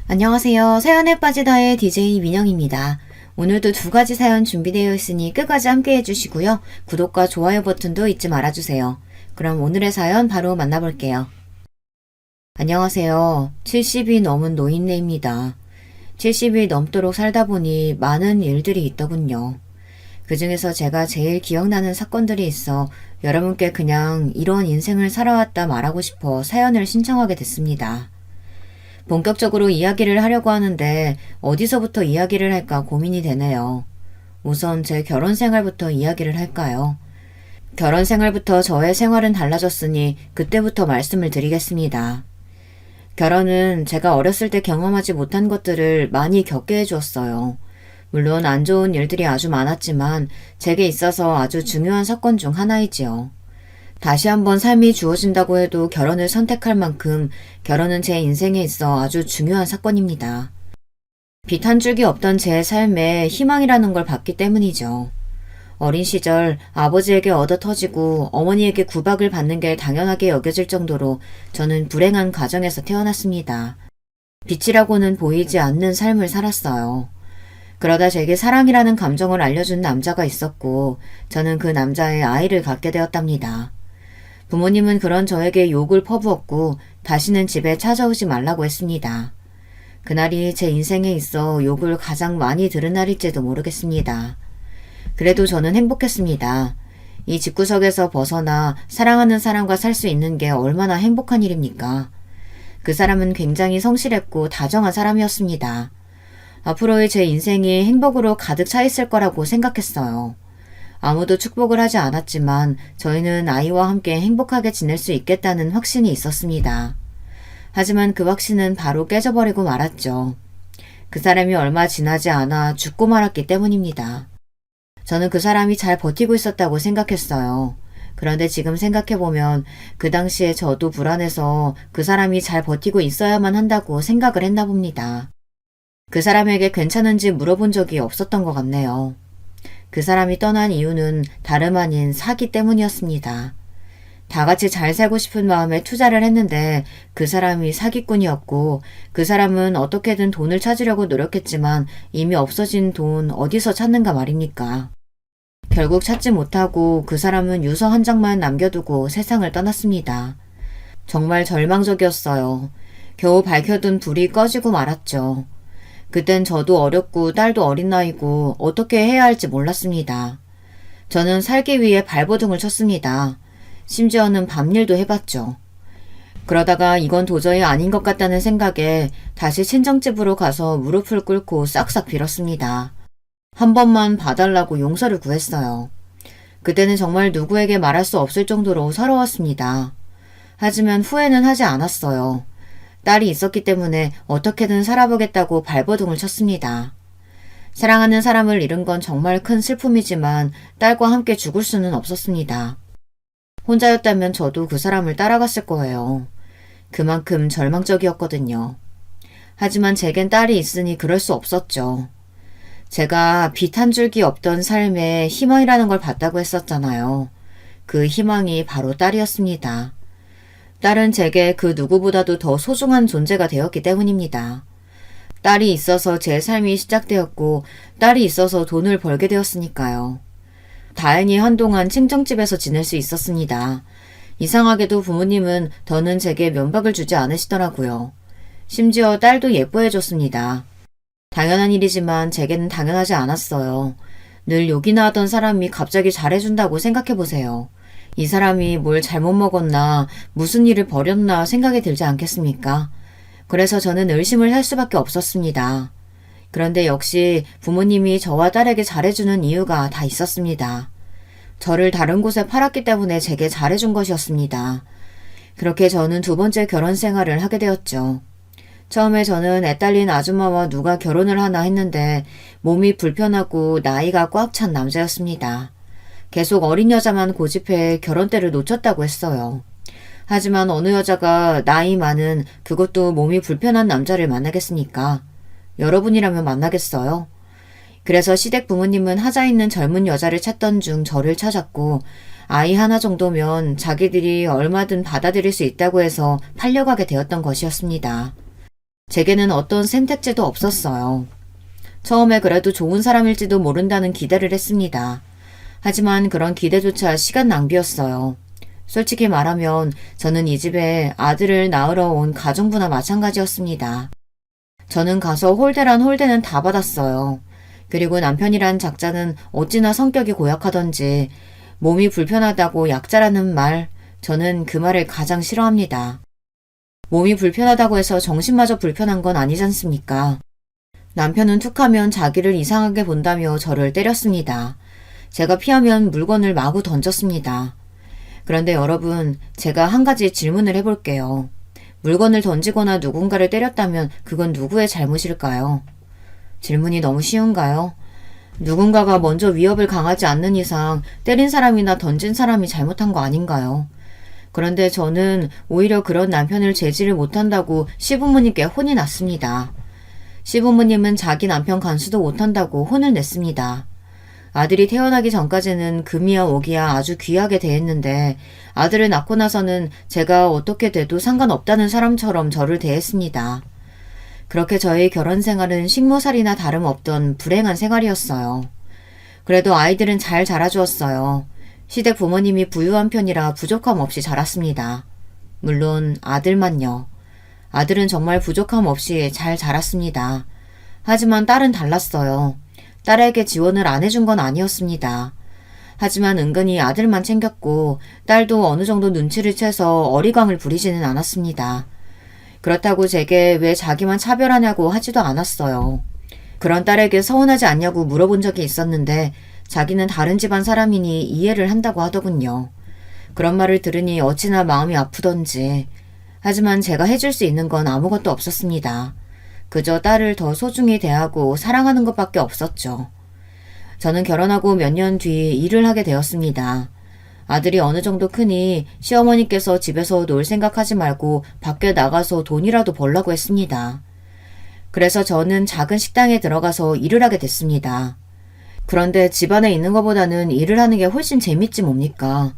안녕하세요. 사연에 빠지다의 DJ 민영입니다. 오늘도 두 가지 사연 준비되어 있으니 끝까지 함께 해주시고요. 구독과 좋아요 버튼도 잊지 말아주세요. 그럼 오늘의 사연 바로 만나볼게요. 안녕하세요. 70이 넘은 노인네입니다. 70이 넘도록 살다 보니 많은 일들이 있더군요. 그 중에서 제가 제일 기억나는 사건들이 있어 여러분께 그냥 이런 인생을 살아왔다 말하고 싶어 사연을 신청하게 됐습니다. 본격적으로 이야기를 하려고 하는데 어디서부터 이야기를 할까 고민이 되네요. 우선 제 결혼 생활부터 이야기를 할까요? 결혼 생활부터 저의 생활은 달라졌으니 그때부터 말씀을 드리겠습니다. 결혼은 제가 어렸을 때 경험하지 못한 것들을 많이 겪게 해주었어요. 물론 안 좋은 일들이 아주 많았지만 제게 있어서 아주 중요한 사건 중 하나이지요. 다시 한번 삶이 주어진다고 해도 결혼을 선택할 만큼 결혼은 제 인생에 있어 아주 중요한 사건입니다. 빛 한 줄기 없던 제 삶에 희망이라는 걸 봤기 때문이죠. 어린 시절 아버지에게 얻어터지고 어머니에게 구박을 받는 게 당연하게 여겨질 정도로 저는 불행한 가정에서 태어났습니다. 빛이라고는 보이지 않는 삶을 살았어요. 그러다 제게 사랑이라는 감정을 알려준 남자가 있었고 저는 그 남자의 아이를 갖게 되었답니다. 부모님은 그런 저에게 욕을 퍼부었고 다시는 집에 찾아오지 말라고 했습니다. 그날이 제 인생에 있어 욕을 가장 많이 들은 날일지도 모르겠습니다. 그래도 저는 행복했습니다. 이 집구석에서 벗어나 사랑하는 사람과 살 수 있는 게 얼마나 행복한 일입니까? 그 사람은 굉장히 성실했고 다정한 사람이었습니다. 앞으로의 제 인생이 행복으로 가득 차 있을 거라고 생각했어요. 아무도 축복을 하지 않았지만 저희는 아이와 함께 행복하게 지낼 수 있겠다는 확신이 있었습니다. 하지만 그 확신은 바로 깨져버리고 말았죠. 그 사람이 얼마 지나지 않아 죽고 말았기 때문입니다. 저는 그 사람이 잘 버티고 있었다고 생각했어요. 그런데 지금 생각해보면 그 당시에 저도 불안해서 그 사람이 잘 버티고 있어야만 한다고 생각을 했나 봅니다. 그 사람에게 괜찮은지 물어본 적이 없었던 것 같네요. 그 사람이 떠난 이유는 다름 아닌 사기 때문이었습니다. 다 같이 잘 살고 싶은 마음에 투자를 했는데 그 사람이 사기꾼이었고 그 사람은 어떻게든 돈을 찾으려고 노력했지만 이미 없어진 돈 어디서 찾는가 말입니까? 결국 찾지 못하고 그 사람은 유서 한 장만 남겨두고 세상을 떠났습니다. 정말 절망적이었어요. 겨우 밝혀둔 불이 꺼지고 말았죠. 그땐 저도 어렸고 딸도 어린 나이고 어떻게 해야 할지 몰랐습니다. 저는 살기 위해 발버둥을 쳤습니다. 심지어는 밤일도 해봤죠. 그러다가 이건 도저히 아닌 것 같다는 생각에 다시 친정집으로 가서 무릎을 꿇고 싹싹 빌었습니다. 한 번만 봐달라고 용서를 구했어요. 그때는 정말 누구에게 말할 수 없을 정도로 서러웠습니다. 하지만 후회는 하지 않았어요. 딸이 있었기 때문에 어떻게든 살아보겠다고 발버둥을 쳤습니다. 사랑하는 사람을 잃은 건 정말 큰 슬픔이지만 딸과 함께 죽을 수는 없었습니다. 혼자였다면 저도 그 사람을 따라갔을 거예요. 그만큼 절망적이었거든요. 하지만 제겐 딸이 있으니 그럴 수 없었죠. 제가 빛 한 줄기 없던 삶에 희망이라는 걸 봤다고 했었잖아요. 그 희망이 바로 딸이었습니다. 딸은 제게 그 누구보다도 더 소중한 존재가 되었기 때문입니다. 딸이 있어서 제 삶이 시작되었고 딸이 있어서 돈을 벌게 되었으니까요. 다행히 한동안 친정집에서 지낼 수 있었습니다. 이상하게도 부모님은 더는 제게 면박을 주지 않으시더라고요. 심지어 딸도 예뻐해줬습니다. 당연한 일이지만 제게는 당연하지 않았어요. 늘 욕이나 하던 사람이 갑자기 잘해준다고 생각해보세요. 이 사람이 뭘 잘못 먹었나 무슨 일을 벌였나 생각이 들지 않겠습니까? 그래서 저는 의심을 할 수밖에 없었습니다. 그런데 역시 부모님이 저와 딸에게 잘해주는 이유가 다 있었습니다. 저를 다른 곳에 팔았기 때문에 제게 잘해준 것이었습니다. 그렇게 저는 두 번째 결혼 생활을 하게 되었죠. 처음에 저는 애딸린 아줌마와 누가 결혼을 하나 했는데 몸이 불편하고 나이가 꽉 찬 남자였습니다. 계속 어린 여자만 고집해 결혼 때를 놓쳤다고 했어요. 하지만 어느 여자가 나이 많은 그것도 몸이 불편한 남자를 만나겠습니까? 여러분이라면 만나겠어요? 그래서 시댁 부모님은 하자 있는 젊은 여자를 찾던 중 저를 찾았고 아이 하나 정도면 자기들이 얼마든 받아들일 수 있다고 해서 팔려가게 되었던 것이었습니다. 제게는 어떤 선택지도 없었어요. 처음에 그래도 좋은 사람일지도 모른다는 기대를 했습니다. 하지만 그런 기대조차 시간 낭비였어요. 솔직히 말하면 저는 이 집에 아들을 낳으러 온 가정부나 마찬가지였습니다. 저는 가서 홀대란 홀대는 다 받았어요. 그리고 남편이란 작자는 어찌나 성격이 고약하던지 몸이 불편하다고 약자라는 말, 저는 그 말을 가장 싫어합니다. 몸이 불편하다고 해서 정신마저 불편한 건 아니지 않습니까? 남편은 툭하면 자기를 이상하게 본다며 저를 때렸습니다. 제가 피하면 물건을 마구 던졌습니다. 그런데 여러분, 제가 한 가지 질문을 해볼게요. 물건을 던지거나 누군가를 때렸다면 그건 누구의 잘못일까요? 질문이 너무 쉬운가요? 누군가가 먼저 위협을 강하지 않는 이상 때린 사람이나 던진 사람이 잘못한 거 아닌가요? 그런데 저는 오히려 그런 남편을 제지를 못한다고 시부모님께 혼이 났습니다. 시부모님은 자기 남편 간수도 못한다고 혼을 냈습니다. 아들이 태어나기 전까지는 금이야 오기야 아주 귀하게 대했는데 아들을 낳고 나서는 제가 어떻게 돼도 상관없다는 사람처럼 저를 대했습니다. 그렇게 저의 결혼 생활은 식모살이나 다름없던 불행한 생활이었어요. 그래도 아이들은 잘 자라주었어요. 시댁 부모님이 부유한 편이라 부족함 없이 자랐습니다. 물론 아들만요. 아들은 정말 부족함 없이 잘 자랐습니다. 하지만 딸은 달랐어요. 딸에게 지원을 안 해준 건 아니었습니다. 하지만 은근히 아들만 챙겼고 딸도 어느 정도 눈치를 채서 어리광을 부리지는 않았습니다. 그렇다고 제게 왜 자기만 차별하냐고 하지도 않았어요. 그런 딸에게 서운하지 않냐고 물어본 적이 있었는데 자기는 다른 집안 사람이니 이해를 한다고 하더군요. 그런 말을 들으니 어찌나 마음이 아프던지. 하지만 제가 해줄 수 있는 건 아무것도 없었습니다. 그저 딸을 더 소중히 대하고 사랑하는 것밖에 없었죠. 저는 결혼하고 몇 년 뒤 일을 하게 되었습니다. 아들이 어느 정도 크니 시어머니께서 집에서 놀 생각하지 말고 밖에 나가서 돈이라도 벌라고 했습니다. 그래서 저는 작은 식당에 들어가서 일을 하게 됐습니다. 그런데 집안에 있는 것보다는 일을 하는 게 훨씬 재밌지 뭡니까?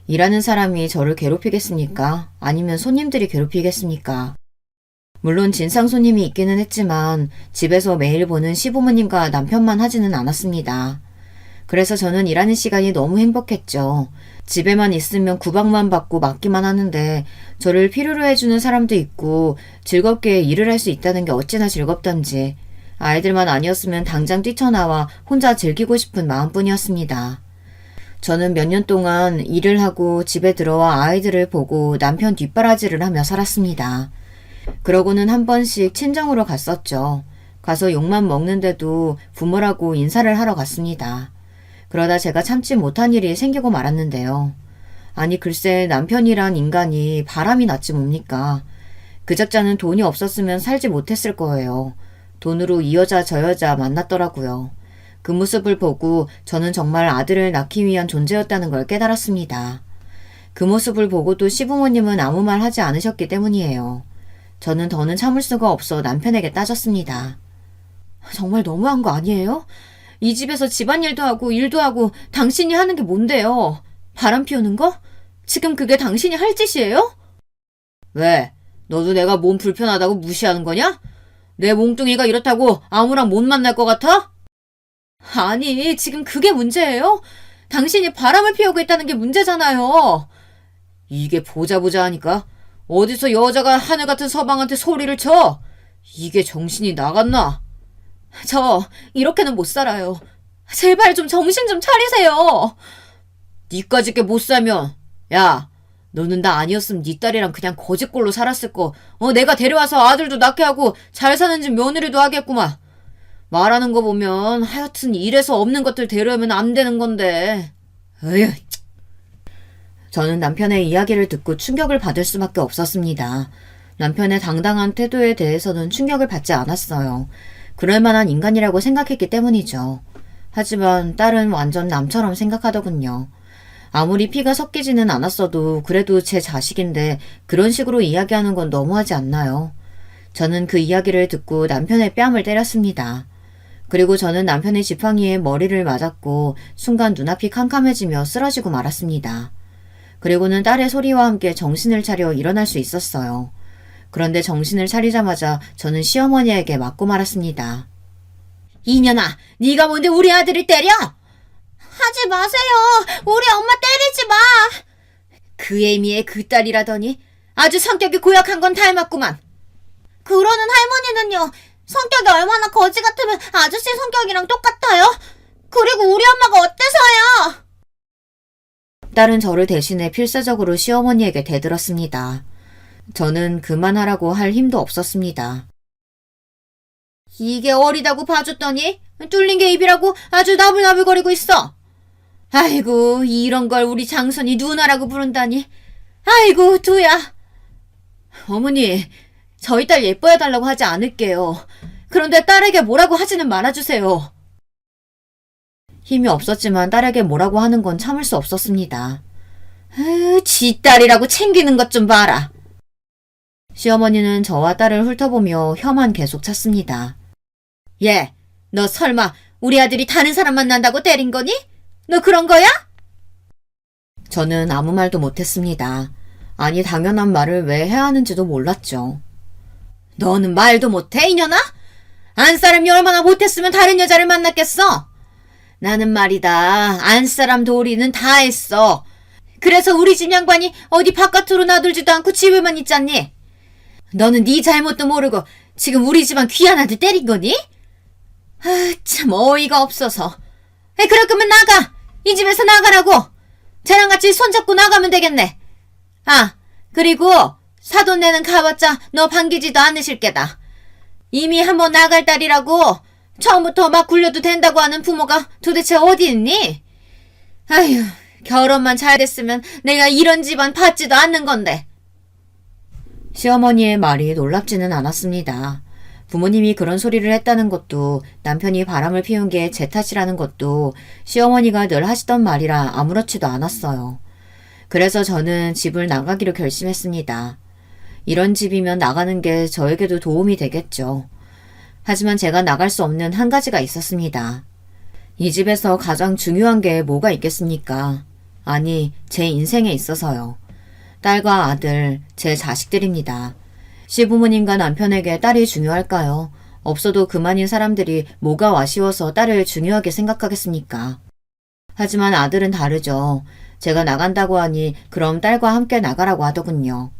일하는 사람이 저를 괴롭히겠습니까? 아니면 손님들이 괴롭히겠습니까? 물론 진상 손님이 있기는 했지만 집에서 매일 보는 시부모님과 남편만 하지는 않았습니다. 그래서 저는 일하는 시간이 너무 행복했죠. 집에만 있으면 구박만 받고 맞기만 하는데 저를 필요로 해주는 사람도 있고 즐겁게 일을 할 수 있다는 게 어찌나 즐겁던지 아이들만 아니었으면 당장 뛰쳐나와 혼자 즐기고 싶은 마음뿐이었습니다. 저는 몇 년 동안 일을 하고 집에 들어와 아이들을 보고 남편 뒷바라지를 하며 살았습니다. 그러고는 한 번씩 친정으로 갔었죠. 가서 욕만 먹는데도 부모라고 인사를 하러 갔습니다. 그러다 제가 참지 못한 일이 생기고 말았는데요. 아니 글쎄 남편이란 인간이 바람이 났지 뭡니까. 그 작자는 돈이 없었으면 살지 못했을 거예요. 돈으로 이 여자 저 여자 만났더라고요. 그 모습을 보고 저는 정말 아들을 낳기 위한 존재였다는 걸 깨달았습니다. 그 모습을 보고도 시부모님은 아무 말 하지 않으셨기 때문이에요. 저는 더는 참을 수가 없어 남편에게 따졌습니다. 정말 너무한 거 아니에요? 이 집에서 집안일도 하고 일도 하고 당신이 하는 게 뭔데요? 바람 피우는 거? 지금 그게 당신이 할 짓이에요? 왜? 너도 내가 몸 불편하다고 무시하는 거냐? 내 몽둥이가 이렇다고 아무랑 못 만날 것 같아? 아니, 지금 그게 문제예요? 당신이 바람을 피우고 있다는 게 문제잖아요. 이게 보자 하니까 어디서 여자가 하늘 같은 서방한테 소리를 쳐? 이게 정신이 나갔나? 저 이렇게는 못 살아요. 제발 좀 정신 좀 차리세요. 니까짓게 못 살면 야 너는 나 아니었으면 니 딸이랑 그냥 거지꼴로 살았을 거. 내가 데려와서 아들도 낳게 하고 잘 사는 집 며느리도 하겠구만. 말하는 거 보면 하여튼 이래서 없는 것들 데려오면 안 되는 건데. 에휴. 저는 남편의 이야기를 듣고 충격을 받을 수밖에 없었습니다. 남편의 당당한 태도에 대해서는 충격을 받지 않았어요. 그럴 만한 인간이라고 생각했기 때문이죠. 하지만 딸은 완전 남처럼 생각하더군요. 아무리 피가 섞이지는 않았어도 그래도 제 자식인데 그런 식으로 이야기하는 건 너무하지 않나요? 저는 그 이야기를 듣고 남편의 뺨을 때렸습니다. 그리고 저는 남편의 지팡이에 머리를 맞았고 순간 눈앞이 캄캄해지며 쓰러지고 말았습니다. 그리고는 딸의 소리와 함께 정신을 차려 일어날 수 있었어요. 그런데 정신을 차리자마자 저는 시어머니에게 맞고 말았습니다. 이년아, 네가 뭔데 우리 아들을 때려? 하지 마세요. 우리 엄마 때리지 마. 그 애미의 그 딸이라더니 아주 성격이 고약한 건 닮았구만. 그러는 할머니는요. 성격이 얼마나 거지 같으면 아저씨 성격이랑 똑같아요? 그리고 우리 엄마가 어때서요? 딸은 저를 대신해 필사적으로 시어머니에게 대들었습니다. 저는 그만하라고 할 힘도 없었습니다. 이게 어리다고 봐줬더니 뚫린 게 입이라고 아주 나불나불거리고 있어. 아이고, 이런 걸 우리 장손이 누나라고 부른다니. 아이고, 두야. 어머니, 저희 딸 예뻐해달라고 하지 않을게요. 그런데 딸에게 뭐라고 하지는 말아주세요. 힘이 없었지만 딸에게 뭐라고 하는 건 참을 수 없었습니다. 지 딸이라고 챙기는 것 좀 봐라. 시어머니는 저와 딸을 훑어보며 혀만 계속 찼습니다. 얘, 너 설마 우리 아들이 다른 사람 만난다고 때린 거니? 너 그런 거야? 저는 아무 말도 못했습니다. 아니, 당연한 말을 왜 해야 하는지도 몰랐죠. 너는 말도 못해, 이년아? 안 사람이 얼마나 못했으면 다른 여자를 만났겠어? 나는 말이다, 안 사람 도리는 다 했어. 그래서 우리 집 양반이 어디 바깥으로 나들지도 않고 집에만 있잖니? 너는 네 잘못도 모르고 지금 우리 집안 귀한 아들 때린 거니? 참 어이가 없어서. 그럴 거면 나가! 이 집에서 나가라고! 쟤랑 같이 손잡고 나가면 되겠네. 아, 그리고 사돈 내는 가봤자 너 반기지도 않으실 게다. 이미 한번 나갈 딸이라고 처음부터 막 굴려도 된다고 하는 부모가 도대체 어디 있니? 아휴, 결혼만 잘 됐으면 내가 이런 집안 받지도 않는 건데. 시어머니의 말이 놀랍지는 않았습니다. 부모님이 그런 소리를 했다는 것도, 남편이 바람을 피운 게 제 탓이라는 것도 시어머니가 늘 하시던 말이라 아무렇지도 않았어요. 그래서 저는 집을 나가기로 결심했습니다. 이런 집이면 나가는 게 저에게도 도움이 되겠죠. 하지만 제가 나갈 수 없는 한 가지가 있었습니다. 이 집에서 가장 중요한 게 뭐가 있겠습니까? 아니, 제 인생에 있어서요. 딸과 아들, 제 자식들입니다. 시부모님과 남편에게 딸이 중요할까요? 없어도 그만인 사람들이 뭐가 아쉬워서 딸을 중요하게 생각하겠습니까? 하지만 아들은 다르죠. 제가 나간다고 하니 그럼 딸과 함께 나가라고 하더군요.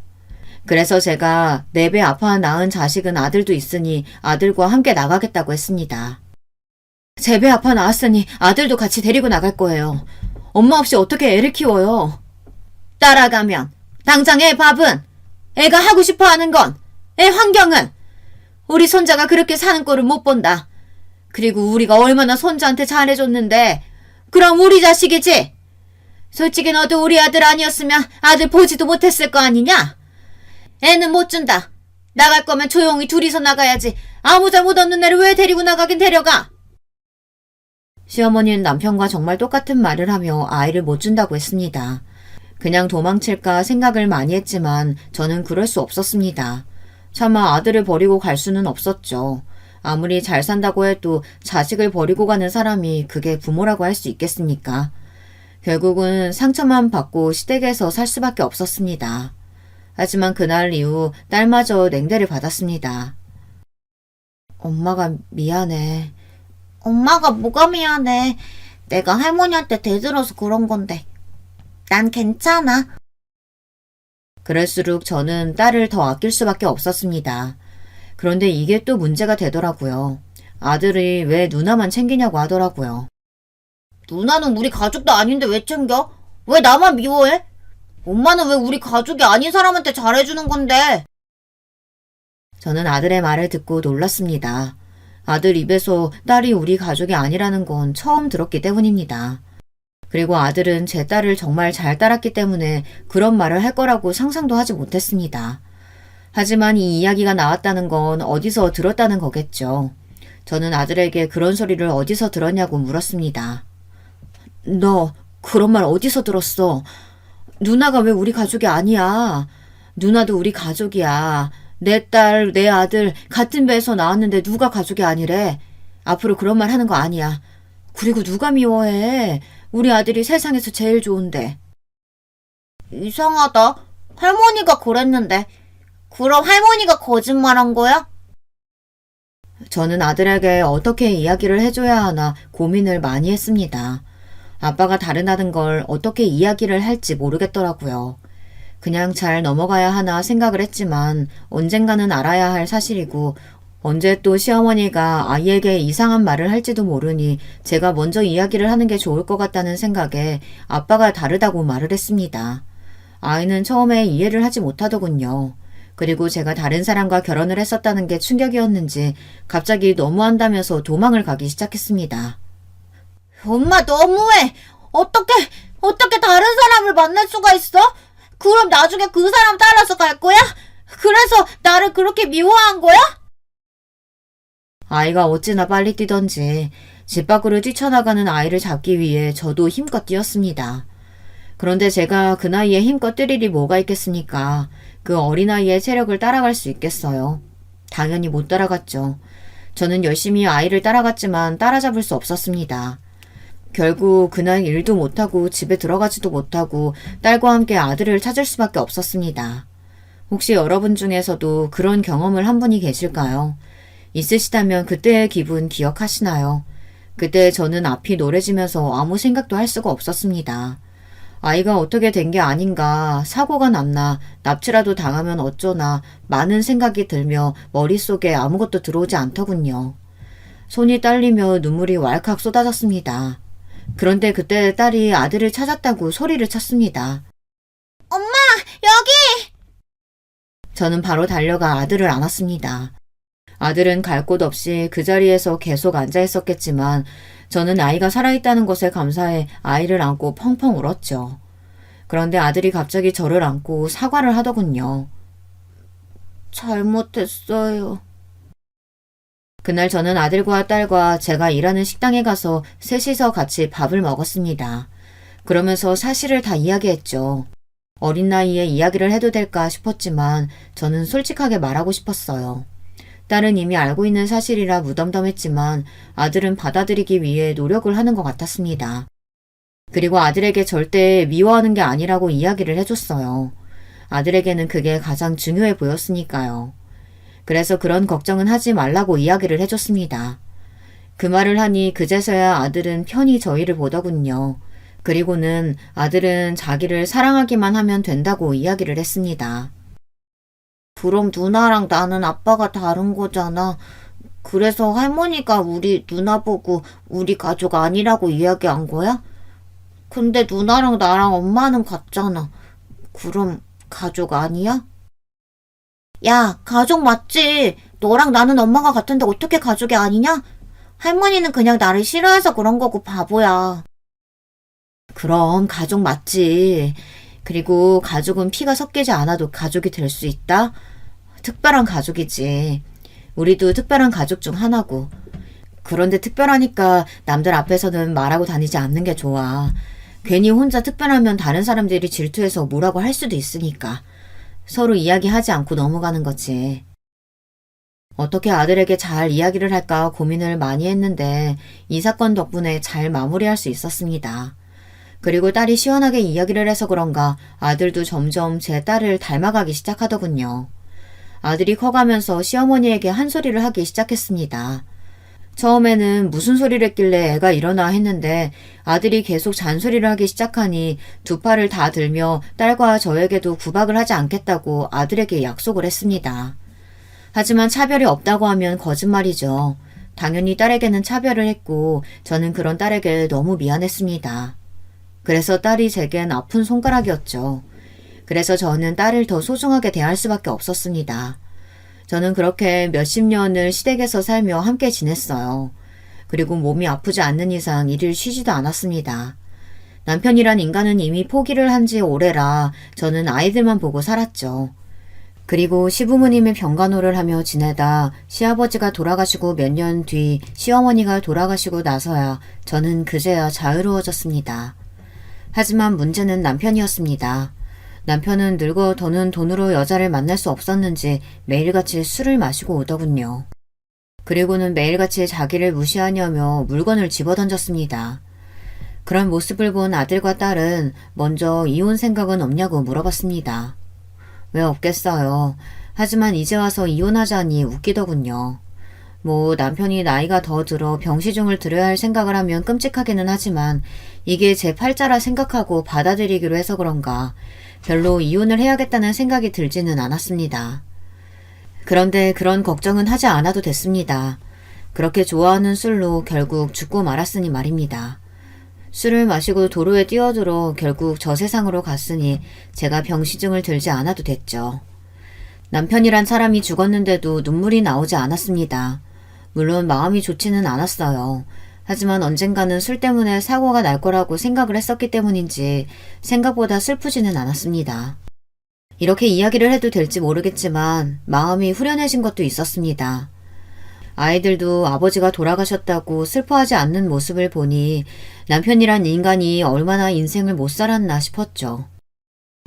그래서 제가 4배 아파 낳은 자식은 아들도 있으니 아들과 함께 나가겠다고 했습니다. 제 배 아파 낳았으니 아들도 같이 데리고 나갈 거예요. 엄마 없이 어떻게 애를 키워요? 따라가면 당장 애 밥은? 애가 하고 싶어 하는 건? 애 환경은? 우리 손자가 그렇게 사는 꼴을 못 본다. 그리고 우리가 얼마나 손자한테 잘해줬는데 그럼 우리 자식이지? 솔직히 너도 우리 아들 아니었으면 아들 보지도 못했을 거 아니냐? 애는 못 준다. 나갈 거면 조용히 둘이서 나가야지. 아무 잘못 없는 애를 왜 데리고 나가긴 데려가? 시어머니는 남편과 정말 똑같은 말을 하며 아이를 못 준다고 했습니다. 그냥 도망칠까 생각을 많이 했지만 저는 그럴 수 없었습니다. 차마 아들을 버리고 갈 수는 없었죠. 아무리 잘 산다고 해도 자식을 버리고 가는 사람이 그게 부모라고 할 수 있겠습니까? 결국은 상처만 받고 시댁에서 살 수밖에 없었습니다. 하지만 그날 이후 딸마저 냉대를 받았습니다. 엄마가 미안해. 엄마가 뭐가 미안해. 내가 할머니한테 대들어서 그런 건데. 난 괜찮아. 그럴수록 저는 딸을 더 아낄 수밖에 없었습니다. 그런데 이게 또 문제가 되더라고요. 아들이 왜 누나만 챙기냐고 하더라고요. 누나는 우리 가족도 아닌데 왜 챙겨? 왜 나만 미워해? 엄마는 왜 우리 가족이 아닌 사람한테 잘해주는 건데? 저는 아들의 말을 듣고 놀랐습니다. 아들 입에서 딸이 우리 가족이 아니라는 건 처음 들었기 때문입니다. 그리고 아들은 제 딸을 정말 잘 따랐기 때문에 그런 말을 할 거라고 상상도 하지 못했습니다. 하지만 이 이야기가 나왔다는 건 어디서 들었다는 거겠죠. 저는 아들에게 그런 소리를 어디서 들었냐고 물었습니다. 너 그런 말 어디서 들었어? 누나가 왜 우리 가족이 아니야? 누나도 우리 가족이야. 내 딸, 내 아들 같은 배에서 나왔는데 누가 가족이 아니래? 앞으로 그런 말 하는 거 아니야. 그리고 누가 미워해? 우리 아들이 세상에서 제일 좋은데. 이상하다. 할머니가 그랬는데 그럼 할머니가 거짓말한 거야? 저는 아들에게 어떻게 이야기를 해줘야 하나 고민을 많이 했습니다. 아빠가 다르다는 걸 어떻게 이야기를 할지 모르겠더라고요. 그냥 잘 넘어가야 하나 생각을 했지만 언젠가는 알아야 할 사실이고 언제 또 시어머니가 아이에게 이상한 말을 할지도 모르니 제가 먼저 이야기를 하는 게 좋을 것 같다는 생각에 아빠가 다르다고 말을 했습니다. 아이는 처음에 이해를 하지 못하더군요. 그리고 제가 다른 사람과 결혼을 했었다는 게 충격이었는지 갑자기 너무한다면서 도망을 가기 시작했습니다. 엄마 너무해. 어떻게 다른 사람을 만날 수가 있어? 그럼 나중에 그 사람 따라서 갈 거야? 그래서 나를 그렇게 미워한 거야? 아이가 어찌나 빨리 뛰던지 집 밖으로 뛰쳐나가는 아이를 잡기 위해 저도 힘껏 뛰었습니다. 그런데 제가 그 나이에 힘껏 뛸 일이 뭐가 있겠습니까? 그 어린아이의 체력을 따라갈 수 있겠어요? 당연히 못 따라갔죠. 저는 열심히 아이를 따라갔지만 따라잡을 수 없었습니다. 결국 그날 일도 못하고 집에 들어가지도 못하고 딸과 함께 아들을 찾을 수밖에 없었습니다. 혹시 여러분 중에서도 그런 경험을 한 분이 계실까요? 있으시다면 그때의 기분 기억하시나요? 그때 저는 앞이 노래지면서 아무 생각도 할 수가 없었습니다. 아이가 어떻게 된 게 아닌가, 사고가 났나, 납치라도 당하면 어쩌나 많은 생각이 들며 머릿속에 아무것도 들어오지 않더군요. 손이 떨리며 눈물이 왈칵 쏟아졌습니다. 그런데 그때 딸이 아들을 찾았다고 소리를 쳤습니다. 엄마, 여기! 저는 바로 달려가 아들을 안았습니다. 아들은 갈 곳 없이 그 자리에서 계속 앉아 있었겠지만 저는 아이가 살아있다는 것에 감사해 아이를 안고 펑펑 울었죠. 그런데 아들이 갑자기 저를 안고 사과를 하더군요. 잘못했어요. 그날 저는 아들과 딸과 제가 일하는 식당에 가서 셋이서 같이 밥을 먹었습니다. 그러면서 사실을 다 이야기했죠. 어린 나이에 이야기를 해도 될까 싶었지만 저는 솔직하게 말하고 싶었어요. 딸은 이미 알고 있는 사실이라 무덤덤했지만 아들은 받아들이기 위해 노력을 하는 것 같았습니다. 그리고 아들에게 절대 미워하는 게 아니라고 이야기를 해줬어요. 아들에게는 그게 가장 중요해 보였으니까요. 그래서 그런 걱정은 하지 말라고 이야기를 해줬습니다. 그 말을 하니 그제서야 아들은 편히 저희를 보더군요. 그리고는 아들은 자기를 사랑하기만 하면 된다고 이야기를 했습니다. 그럼 누나랑 나는 아빠가 다른 거잖아. 그래서 할머니가 우리 누나 보고 우리 가족 아니라고 이야기한 거야? 근데 누나랑 나랑 엄마는 같잖아. 그럼 가족 아니야? 야, 가족 맞지? 너랑 나는 엄마가 같은데 어떻게 가족이 아니냐? 할머니는 그냥 나를 싫어해서 그런 거고 바보야. 그럼 가족 맞지. 그리고 가족은 피가 섞이지 않아도 가족이 될 수 있다? 특별한 가족이지. 우리도 특별한 가족 중 하나고. 그런데 특별하니까 남들 앞에서는 말하고 다니지 않는 게 좋아. 괜히 혼자 특별하면 다른 사람들이 질투해서 뭐라고 할 수도 있으니까. 서로 이야기하지 않고 넘어가는 거지. 어떻게 아들에게 잘 이야기를 할까 고민을 많이 했는데 이 사건 덕분에 잘 마무리할 수 있었습니다. 그리고 딸이 시원하게 이야기를 해서 그런가 아들도 점점 제 딸을 닮아가기 시작하더군요. 아들이 커가면서 시어머니에게 한 소리를 하기 시작했습니다. 처음에는 무슨 소리를 했길래 애가 일어나 했는데 아들이 계속 잔소리를 하기 시작하니 두 팔을 다 들며 딸과 저에게도 구박을 하지 않겠다고 아들에게 약속을 했습니다. 하지만 차별이 없다고 하면 거짓말이죠. 당연히 딸에게는 차별을 했고 저는 그런 딸에게 너무 미안했습니다. 그래서 딸이 제겐 아픈 손가락이었죠. 그래서 저는 딸을 더 소중하게 대할 수밖에 없었습니다. 저는 그렇게 몇십 년을 시댁에서 살며 함께 지냈어요. 그리고 몸이 아프지 않는 이상 일을 쉬지도 않았습니다. 남편이란 인간은 이미 포기를 한 지 오래라 저는 아이들만 보고 살았죠. 그리고 시부모님의 병간호를 하며 지내다 시아버지가 돌아가시고 몇 년 뒤 시어머니가 돌아가시고 나서야 저는 그제야 자유로워졌습니다. 하지만 문제는 남편이었습니다. 남편은 늙어 더는 돈으로 여자를 만날 수 없었는지 매일같이 술을 마시고 오더군요. 그리고는 매일같이 자기를 무시하냐며 물건을 집어던졌습니다. 그런 모습을 본 아들과 딸은 먼저 이혼 생각은 없냐고 물어봤습니다. 왜 없겠어요. 하지만 이제 와서 이혼하자니 웃기더군요. 뭐 남편이 나이가 더 들어 병시중을 들여야 할 생각을 하면 끔찍하기는 하지만 이게 제 팔자라 생각하고 받아들이기로 해서 그런가 별로 이혼을 해야겠다는 생각이 들지는 않았습니다. 그런데 그런 걱정은 하지 않아도 됐습니다. 그렇게 좋아하는 술로 결국 죽고 말았으니 말입니다. 술을 마시고 도로에 뛰어들어 결국 저 세상으로 갔으니 제가 병시중을 들지 않아도 됐죠. 남편이란 사람이 죽었는데도 눈물이 나오지 않았습니다. 물론 마음이 좋지는 않았어요. 하지만 언젠가는 술 때문에 사고가 날 거라고 생각을 했었기 때문인지 생각보다 슬프지는 않았습니다. 이렇게 이야기를 해도 될지 모르겠지만 마음이 후련해진 것도 있었습니다. 아이들도 아버지가 돌아가셨다고 슬퍼하지 않는 모습을 보니 남편이란 인간이 얼마나 인생을 못 살았나 싶었죠.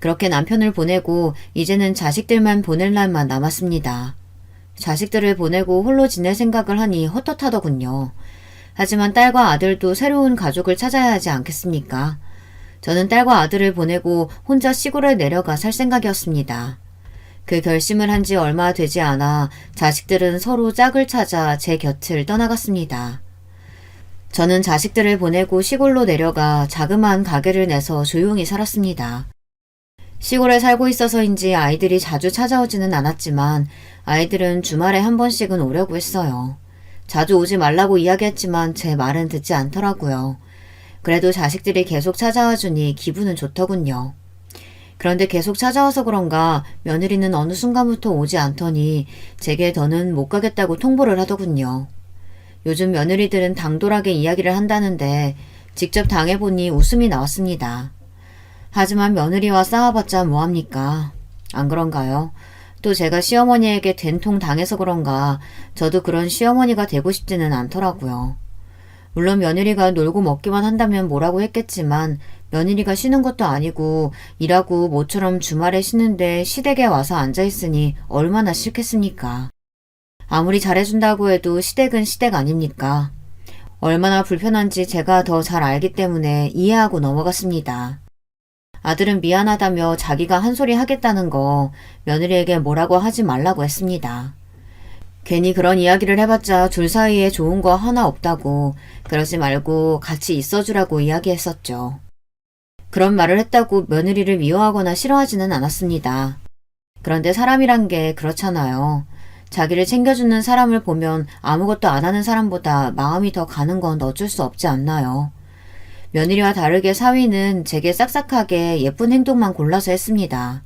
그렇게 남편을 보내고 이제는 자식들만 보낼 날만 남았습니다. 자식들을 보내고 홀로 지낼 생각을 하니 헛헛하더군요. 하지만 딸과 아들도 새로운 가족을 찾아야 하지 않겠습니까? 저는 딸과 아들을 보내고 혼자 시골에 내려가 살 생각이었습니다. 그 결심을 한 지 얼마 되지 않아 자식들은 서로 짝을 찾아 제 곁을 떠나갔습니다. 저는 자식들을 보내고 시골로 내려가 자그마한 가게를 내서 조용히 살았습니다. 시골에 살고 있어서인지 아이들이 자주 찾아오지는 않았지만 아이들은 주말에 한 번씩은 오려고 했어요. 자주 오지 말라고 이야기했지만 제 말은 듣지 않더라고요. 그래도 자식들이 계속 찾아와 주니 기분은 좋더군요. 그런데 계속 찾아와서 그런가 며느리는 어느 순간부터 오지 않더니 제게 더는 못 가겠다고 통보를 하더군요. 요즘 며느리들은 당돌하게 이야기를 한다는데 직접 당해보니 웃음이 나왔습니다. 하지만 며느리와 싸워봤자 뭐합니까? 안 그런가요? 또 제가 시어머니에게 된통 당해서 그런가 저도 그런 시어머니가 되고 싶지는 않더라고요. 물론 며느리가 놀고 먹기만 한다면 뭐라고 했겠지만 며느리가 쉬는 것도 아니고 일하고 모처럼 주말에 쉬는데 시댁에 와서 앉아있으니 얼마나 싫겠습니까? 아무리 잘해준다고 해도 시댁은 시댁 아닙니까? 얼마나 불편한지 제가 더 잘 알기 때문에 이해하고 넘어갔습니다. 아들은 미안하다며 자기가 한 소리 하겠다는 거 며느리에게 뭐라고 하지 말라고 했습니다. 괜히 그런 이야기를 해봤자 둘 사이에 좋은 거 하나 없다고 그러지 말고 같이 있어주라고 이야기했었죠. 그런 말을 했다고 며느리를 미워하거나 싫어하지는 않았습니다. 그런데 사람이란 게 그렇잖아요. 자기를 챙겨주는 사람을 보면 아무것도 안 하는 사람보다 마음이 더 가는 건 어쩔 수 없지 않나요? 며느리와 다르게 사위는 제게 싹싹하게 예쁜 행동만 골라서 했습니다.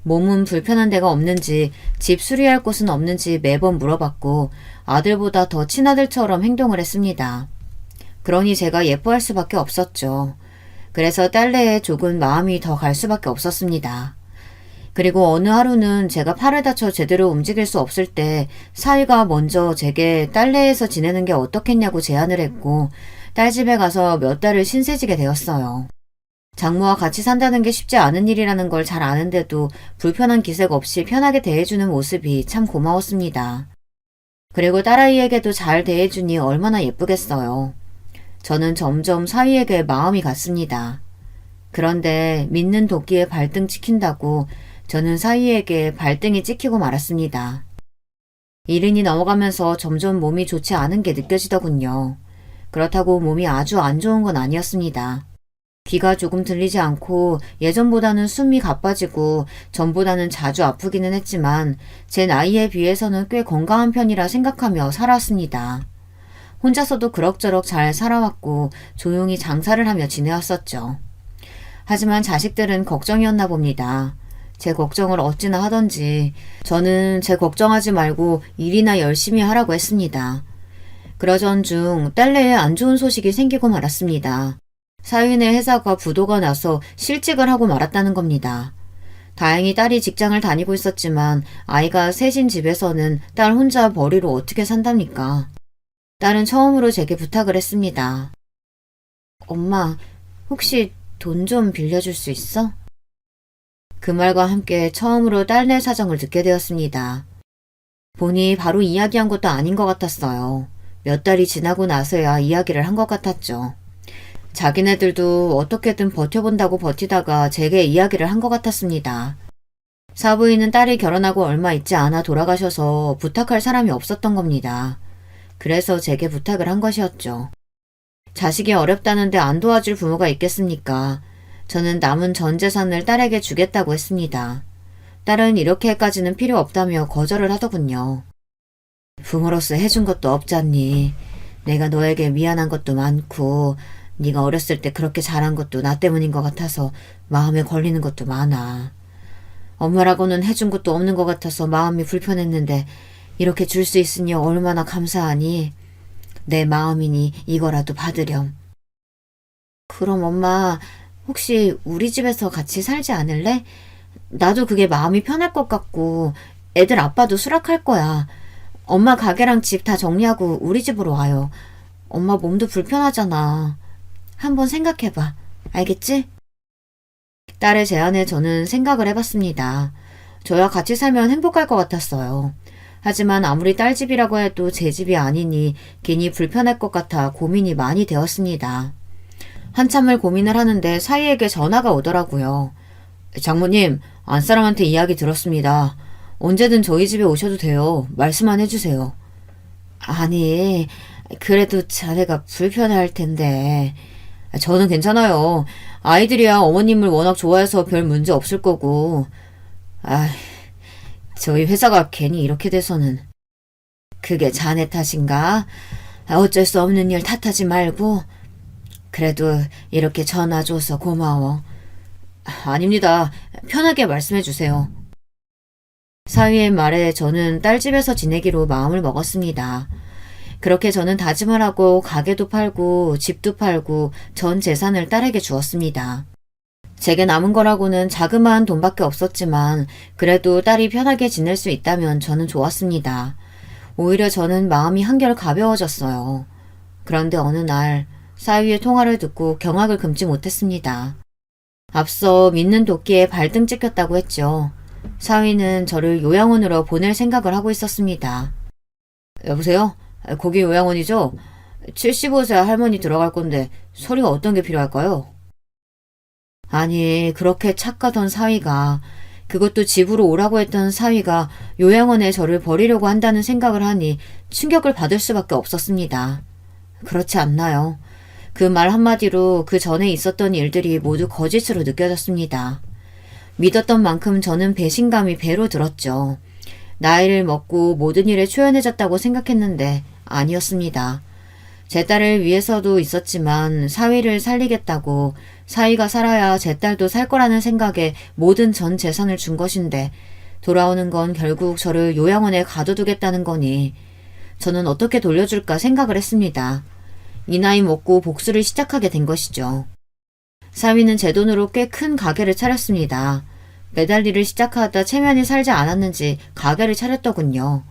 몸은 불편한 데가 없는지 집 수리할 곳은 없는지 매번 물어봤고 아들보다 더 친아들처럼 행동을 했습니다. 그러니 제가 예뻐할 수밖에 없었죠. 그래서 딸내에 조금 마음이 더 갈 수밖에 없었습니다. 그리고 어느 하루는 제가 팔을 다쳐 제대로 움직일 수 없을 때 사위가 먼저 제게 딸내에서 지내는 게 어떻겠냐고 제안을 했고 딸 집에 가서 몇 달을 신세지게 되었어요. 장모와 같이 산다는 게 쉽지 않은 일이라는 걸 잘 아는데도 불편한 기색 없이 편하게 대해주는 모습이 참 고마웠습니다. 그리고 딸아이에게도 잘 대해주니 얼마나 예쁘겠어요. 저는 점점 사위에게 마음이 갔습니다. 그런데 믿는 도끼에 발등 찍힌다고 저는 사위에게 발등이 찍히고 말았습니다. 이른이 넘어가면서 점점 몸이 좋지 않은 게 느껴지더군요. 그렇다고 몸이 아주 안 좋은 건 아니었습니다. 귀가 조금 들리지 않고 예전보다는 숨이 가빠지고 전보다는 자주 아프기는 했지만 제 나이에 비해서는 꽤 건강한 편이라 생각하며 살아왔습니다. 혼자서도 그럭저럭 잘 살아왔고 조용히 장사를 하며 지내왔었죠. 하지만 자식들은 걱정이었나 봅니다. 제 걱정을 어찌나 하던지 저는 제 걱정하지 말고 일이나 열심히 하라고 했습니다. 그러던 중 딸내에 안 좋은 소식이 생기고 말았습니다. 사위네 회사가 부도가 나서 실직을 하고 말았다는 겁니다. 다행히 딸이 직장을 다니고 있었지만 아이가 셋인 집에서는 딸 혼자 벌이로 어떻게 산답니까? 딸은 처음으로 제게 부탁을 했습니다. 엄마, 혹시 돈 좀 빌려줄 수 있어? 그 말과 함께 처음으로 딸내 사정을 듣게 되었습니다. 보니 바로 이야기한 것도 아닌 것 같았어요. 몇 달이 지나고 나서야 이야기를 한 것 같았죠. 자기네들도 어떻게든 버텨본다고 버티다가 제게 이야기를 한 것 같았습니다. 사부인은 딸이 결혼하고 얼마 있지 않아 돌아가셔서 부탁할 사람이 없었던 겁니다. 그래서 제게 부탁을 한 것이었죠. 자식이 어렵다는데 안 도와줄 부모가 있겠습니까? 저는 남은 전 재산을 딸에게 주겠다고 했습니다. 딸은 이렇게까지는 필요 없다며 거절을 하더군요. 부모로서 해준 것도 없잖니. 내가 너에게 미안한 것도 많고 네가 어렸을 때 그렇게 잘한 것도 나 때문인 것 같아서 마음에 걸리는 것도 많아. 엄마라고는 해준 것도 없는 것 같아서 마음이 불편했는데 이렇게 줄 수 있으니 얼마나 감사하니. 내 마음이니 이거라도 받으렴. 그럼 엄마 혹시 우리 집에서 같이 살지 않을래? 나도 그게 마음이 편할 것 같고 애들 아빠도 수락할 거야. 엄마 가게랑 집 다 정리하고 우리 집으로 와요. 엄마 몸도 불편하잖아. 한번 생각해봐. 알겠지? 딸의 제안에 저는 생각을 해봤습니다. 저와 같이 살면 행복할 것 같았어요. 하지만 아무리 딸 집이라고 해도 제 집이 아니니 괜히 불편할 것 같아 고민이 많이 되었습니다. 한참을 고민을 하는데 사위에게 전화가 오더라고요. 장모님, 안사람한테 이야기 들었습니다. 언제든 저희 집에 오셔도 돼요. 말씀만 해주세요. 아니, 그래도 자네가 불편할 텐데. 저는 괜찮아요. 아이들이야 어머님을 워낙 좋아해서 별 문제 없을 거고. 저희 회사가 괜히 이렇게 돼서는. 그게 자네 탓인가? 어쩔 수 없는 일 탓하지 말고. 그래도 이렇게 전화 줘서 고마워. 아닙니다. 편하게 말씀해 주세요. 사위의 말에 저는 딸 집에서 지내기로 마음을 먹었습니다. 그렇게 저는 다짐을 하고 가게도 팔고 집도 팔고 전 재산을 딸에게 주었습니다. 제게 남은 거라고는 자그마한 돈밖에 없었지만 그래도 딸이 편하게 지낼 수 있다면 저는 좋았습니다. 오히려 저는 마음이 한결 가벼워졌어요. 그런데 어느 날 사위의 통화를 듣고 경악을 금치 못했습니다. 앞서 믿는 도끼에 발등 찍혔다고 했죠. 사위는 저를 요양원으로 보낼 생각을 하고 있었습니다. 여보세요? 거기 요양원이죠? 75세 할머니 들어갈 건데 서류가 어떤 게 필요할까요? 아니, 그렇게 착하던 사위가, 그것도 집으로 오라고 했던 사위가 요양원에 저를 버리려고 한다는 생각을 하니 충격을 받을 수밖에 없었습니다. 그렇지 않나요? 그 말 한마디로 그 전에 있었던 일들이 모두 거짓으로 느껴졌습니다. 믿었던 만큼 저는 배신감이 배로 들었죠. 나이를 먹고 모든 일에 초연해졌다고 생각했는데 아니었습니다. 제 딸을 위해서도 있었지만 사위를 살리겠다고 사위가 살아야 제 딸도 살 거라는 생각에 모든 전 재산을 준 것인데 돌아오는 건 결국 저를 요양원에 가둬두겠다는 거니 저는 어떻게 돌려줄까 생각을 했습니다. 이 나이 먹고 복수를 시작하게 된 것이죠. 사위는 제 돈으로 꽤 큰 가게를 차렸습니다. 매달 일을 시작하다 체면이 살지 않았는지 가게를 차렸더군요.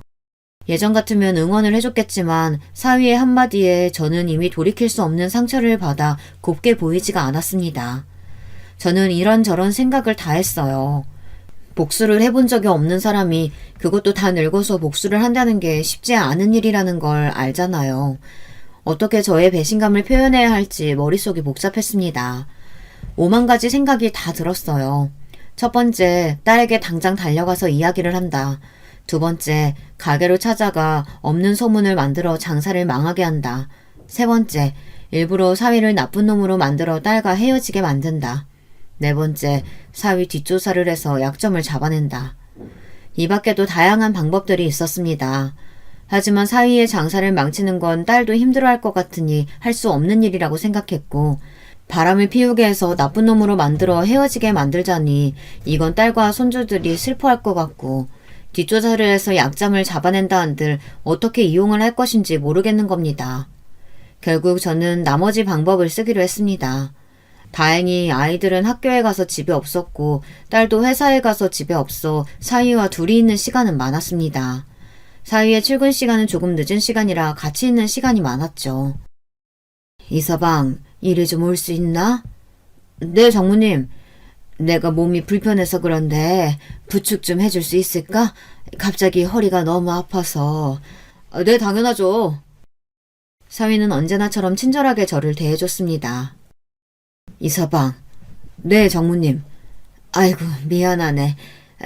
예전 같으면 응원을 해줬겠지만 사위의 한마디에 저는 이미 돌이킬 수 없는 상처를 받아 곱게 보이지가 않았습니다. 저는 이런저런 생각을 다 했어요. 복수를 해본 적이 없는 사람이 그것도 다 늙어서 복수를 한다는 게 쉽지 않은 일이라는 걸 알잖아요. 어떻게 저의 배신감을 표현해야 할지 머릿속이 복잡했습니다. 5만 가지 생각이 다 들었어요. 첫 번째, 딸에게 당장 달려가서 이야기를 한다. 두 번째, 가게로 찾아가 없는 소문을 만들어 장사를 망하게 한다. 세 번째, 일부러 사위를 나쁜 놈으로 만들어 딸과 헤어지게 만든다. 네 번째, 사위 뒷조사를 해서 약점을 잡아낸다. 이 밖에도 다양한 방법들이 있었습니다. 하지만 사위의 장사를 망치는 건 딸도 힘들어할 것 같으니 할 수 없는 일이라고 생각했고 바람을 피우게 해서 나쁜 놈으로 만들어 헤어지게 만들자니 이건 딸과 손주들이 슬퍼할 것 같고 뒷조사를 해서 약점을 잡아낸다 한들 어떻게 이용을 할 것인지 모르겠는 겁니다. 결국 저는 나머지 방법을 쓰기로 했습니다. 다행히 아이들은 학교에 가서 집에 없었고 딸도 회사에 가서 집에 없어 사위와 둘이 있는 시간은 많았습니다. 사위의 출근 시간은 조금 늦은 시간이라 같이 있는 시간이 많았죠. 이서방, 이리 좀 올 수 있나? 네, 장모님. 내가 몸이 불편해서 그런데 부축 좀 해줄 수 있을까? 갑자기 허리가 너무 아파서. 네, 당연하죠. 사위는 언제나처럼 친절하게 저를 대해줬습니다. 이서방. 네, 장모님. 아이고, 미안하네.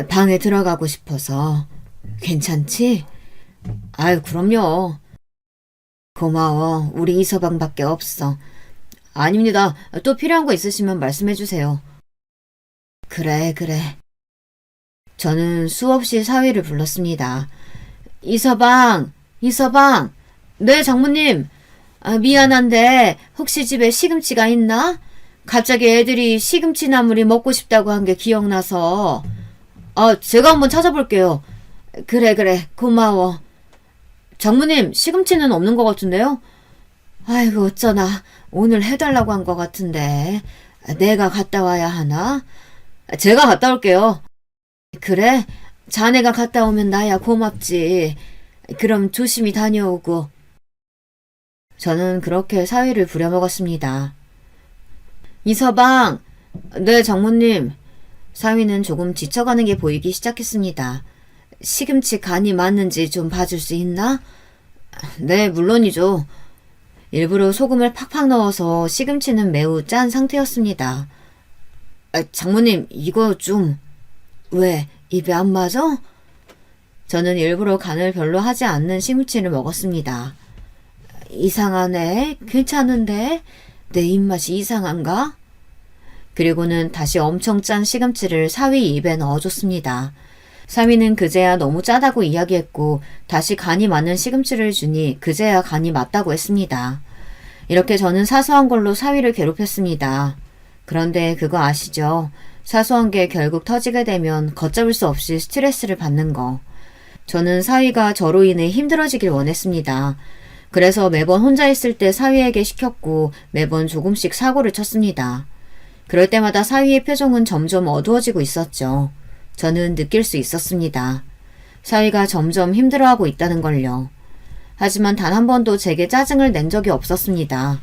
방에 들어가고 싶어서. 괜찮지? 아유, 그럼요. 고마워. 우리 이서방밖에 없어. 아닙니다. 또 필요한 거 있으시면 말씀해 주세요. 그래, 그래. 저는 수없이 사위를 불렀습니다. 이서방, 이서방. 네, 장모님. 미안한데 혹시 집에 시금치가 있나? 갑자기 애들이 시금치 나물이 먹고 싶다고 한 게 기억나서. 제가 한번 찾아볼게요. 그래, 그래. 고마워. 장모님, 시금치는 없는 것 같은데요? 아이고, 어쩌나. 오늘 해달라고 한 것 같은데. 내가 갔다 와야 하나? 제가 갔다 올게요. 그래? 자네가 갔다 오면 나야 고맙지. 그럼 조심히 다녀오고. 저는 그렇게 사위를 부려먹었습니다. 이서방! 네, 장모님. 사위는 조금 지쳐가는 게 보이기 시작했습니다. 시금치 간이 맞는지 좀 봐줄 수 있나? 네, 물론이죠. 일부러 소금을 팍팍 넣어서 시금치는 매우 짠 상태였습니다. 장모님, 이거 좀... 왜, 입에 안 맞아? 저는 일부러 간을 별로 하지 않는 시금치를 먹었습니다. 이상하네. 괜찮은데? 내 입맛이 이상한가? 그리고는 다시 엄청 짠 시금치를 사위 입에 넣어줬습니다. 사위는 그제야 너무 짜다고 이야기했고 다시 간이 맞는 시금치를 주니 그제야 간이 맞다고 했습니다. 이렇게 저는 사소한 걸로 사위를 괴롭혔습니다. 그런데 그거 아시죠? 사소한 게 결국 터지게 되면 걷잡을 수 없이 스트레스를 받는 거. 저는 사위가 저로 인해 힘들어지길 원했습니다. 그래서 매번 혼자 있을 때 사위에게 시켰고 매번 조금씩 사고를 쳤습니다. 그럴 때마다 사위의 표정은 점점 어두워지고 있었죠. 저는 느낄 수 있었습니다. 사위가 점점 힘들어하고 있다는 걸요. 하지만 단 한 번도 제게 짜증을 낸 적이 없었습니다.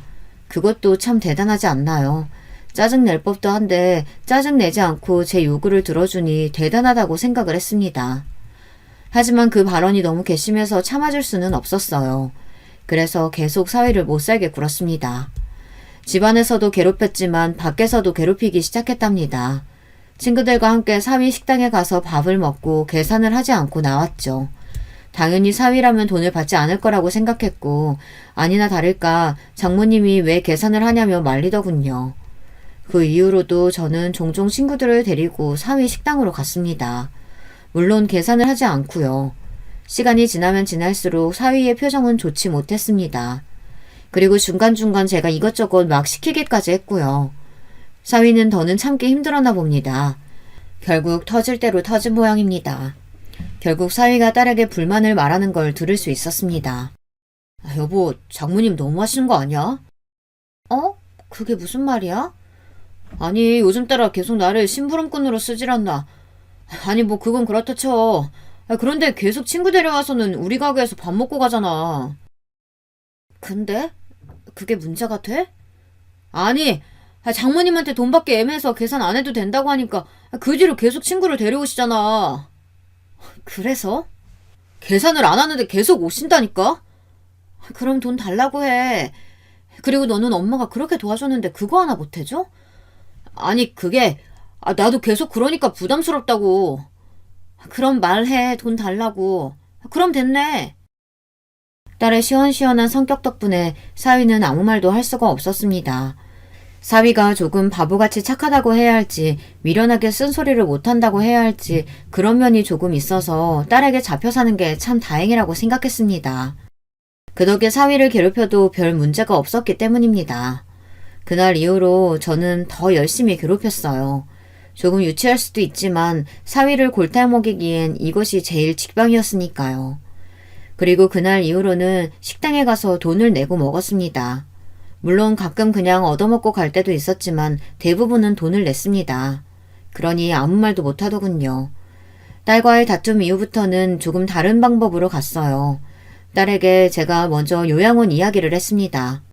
그것도 참 대단하지 않나요? 짜증 낼 법도 한데 짜증 내지 않고 제 요구를 들어주니 대단하다고 생각을 했습니다. 하지만 그 발언이 너무 괘씸해서 참아줄 수는 없었어요. 그래서 계속 사위를 못살게 굴었습니다. 집안에서도 괴롭혔지만 밖에서도 괴롭히기 시작했답니다. 친구들과 함께 사위 식당에 가서 밥을 먹고 계산을 하지 않고 나왔죠. 당연히 사위라면 돈을 받지 않을 거라고 생각했고 아니나 다를까 장모님이 왜 계산을 하냐며 말리더군요. 그 이후로도 저는 종종 친구들을 데리고 사위 식당으로 갔습니다. 물론 계산을 하지 않고요. 시간이 지나면 지날수록 사위의 표정은 좋지 못했습니다. 그리고 중간중간 제가 이것저것 막 시키기까지 했고요. 사위는 더는 참기 힘들었나 봅니다. 결국 터질 대로 터진 모양입니다. 결국 사위가 딸에게 불만을 말하는 걸 들을 수 있었습니다. 여보, 장모님 너무 하시는 거 아니야? 그게 무슨 말이야? 아니, 요즘 따라 계속 나를 심부름꾼으로 쓰질 않나. 아니, 뭐 그건 그렇다 쳐. 그런데 계속 친구 데려와서는 우리 가게에서 밥 먹고 가잖아. 근데? 그게 문제가 돼? 아니, 장모님한테 돈 받기 애매해서 계산 안 해도 된다고 하니까 그 뒤로 계속 친구를 데려오시잖아. 그래서? 계산을 안 하는데 계속 오신다니까? 그럼 돈 달라고 해. 그리고 너는 엄마가 그렇게 도와줬는데 그거 하나 못 해줘? 아니, 그게 나도 계속 그러니까 부담스럽다고. 그럼 말해. 돈 달라고. 그럼 됐네. 딸의 시원시원한 성격 덕분에 사위는 아무 말도 할 수가 없었습니다. 사위가 조금 바보같이 착하다고 해야 할지 미련하게 쓴소리를 못한다고 해야 할지 그런 면이 조금 있어서 딸에게 잡혀 사는 게 참 다행이라고 생각했습니다. 그 덕에 사위를 괴롭혀도 별 문제가 없었기 때문입니다. 그날 이후로 저는 더 열심히 괴롭혔어요. 조금 유치할 수도 있지만 사위를 골탕 먹이기엔 이것이 제일 직방이었으니까요. 그리고 그날 이후로는 식당에 가서 돈을 내고 먹었습니다. 물론 가끔 그냥 얻어먹고 갈 때도 있었지만 대부분은 돈을 냈습니다. 그러니 아무 말도 못하더군요. 딸과의 다툼 이후부터는 조금 다른 방법으로 갔어요. 딸에게 제가 먼저 요양원 이야기를 했습니다.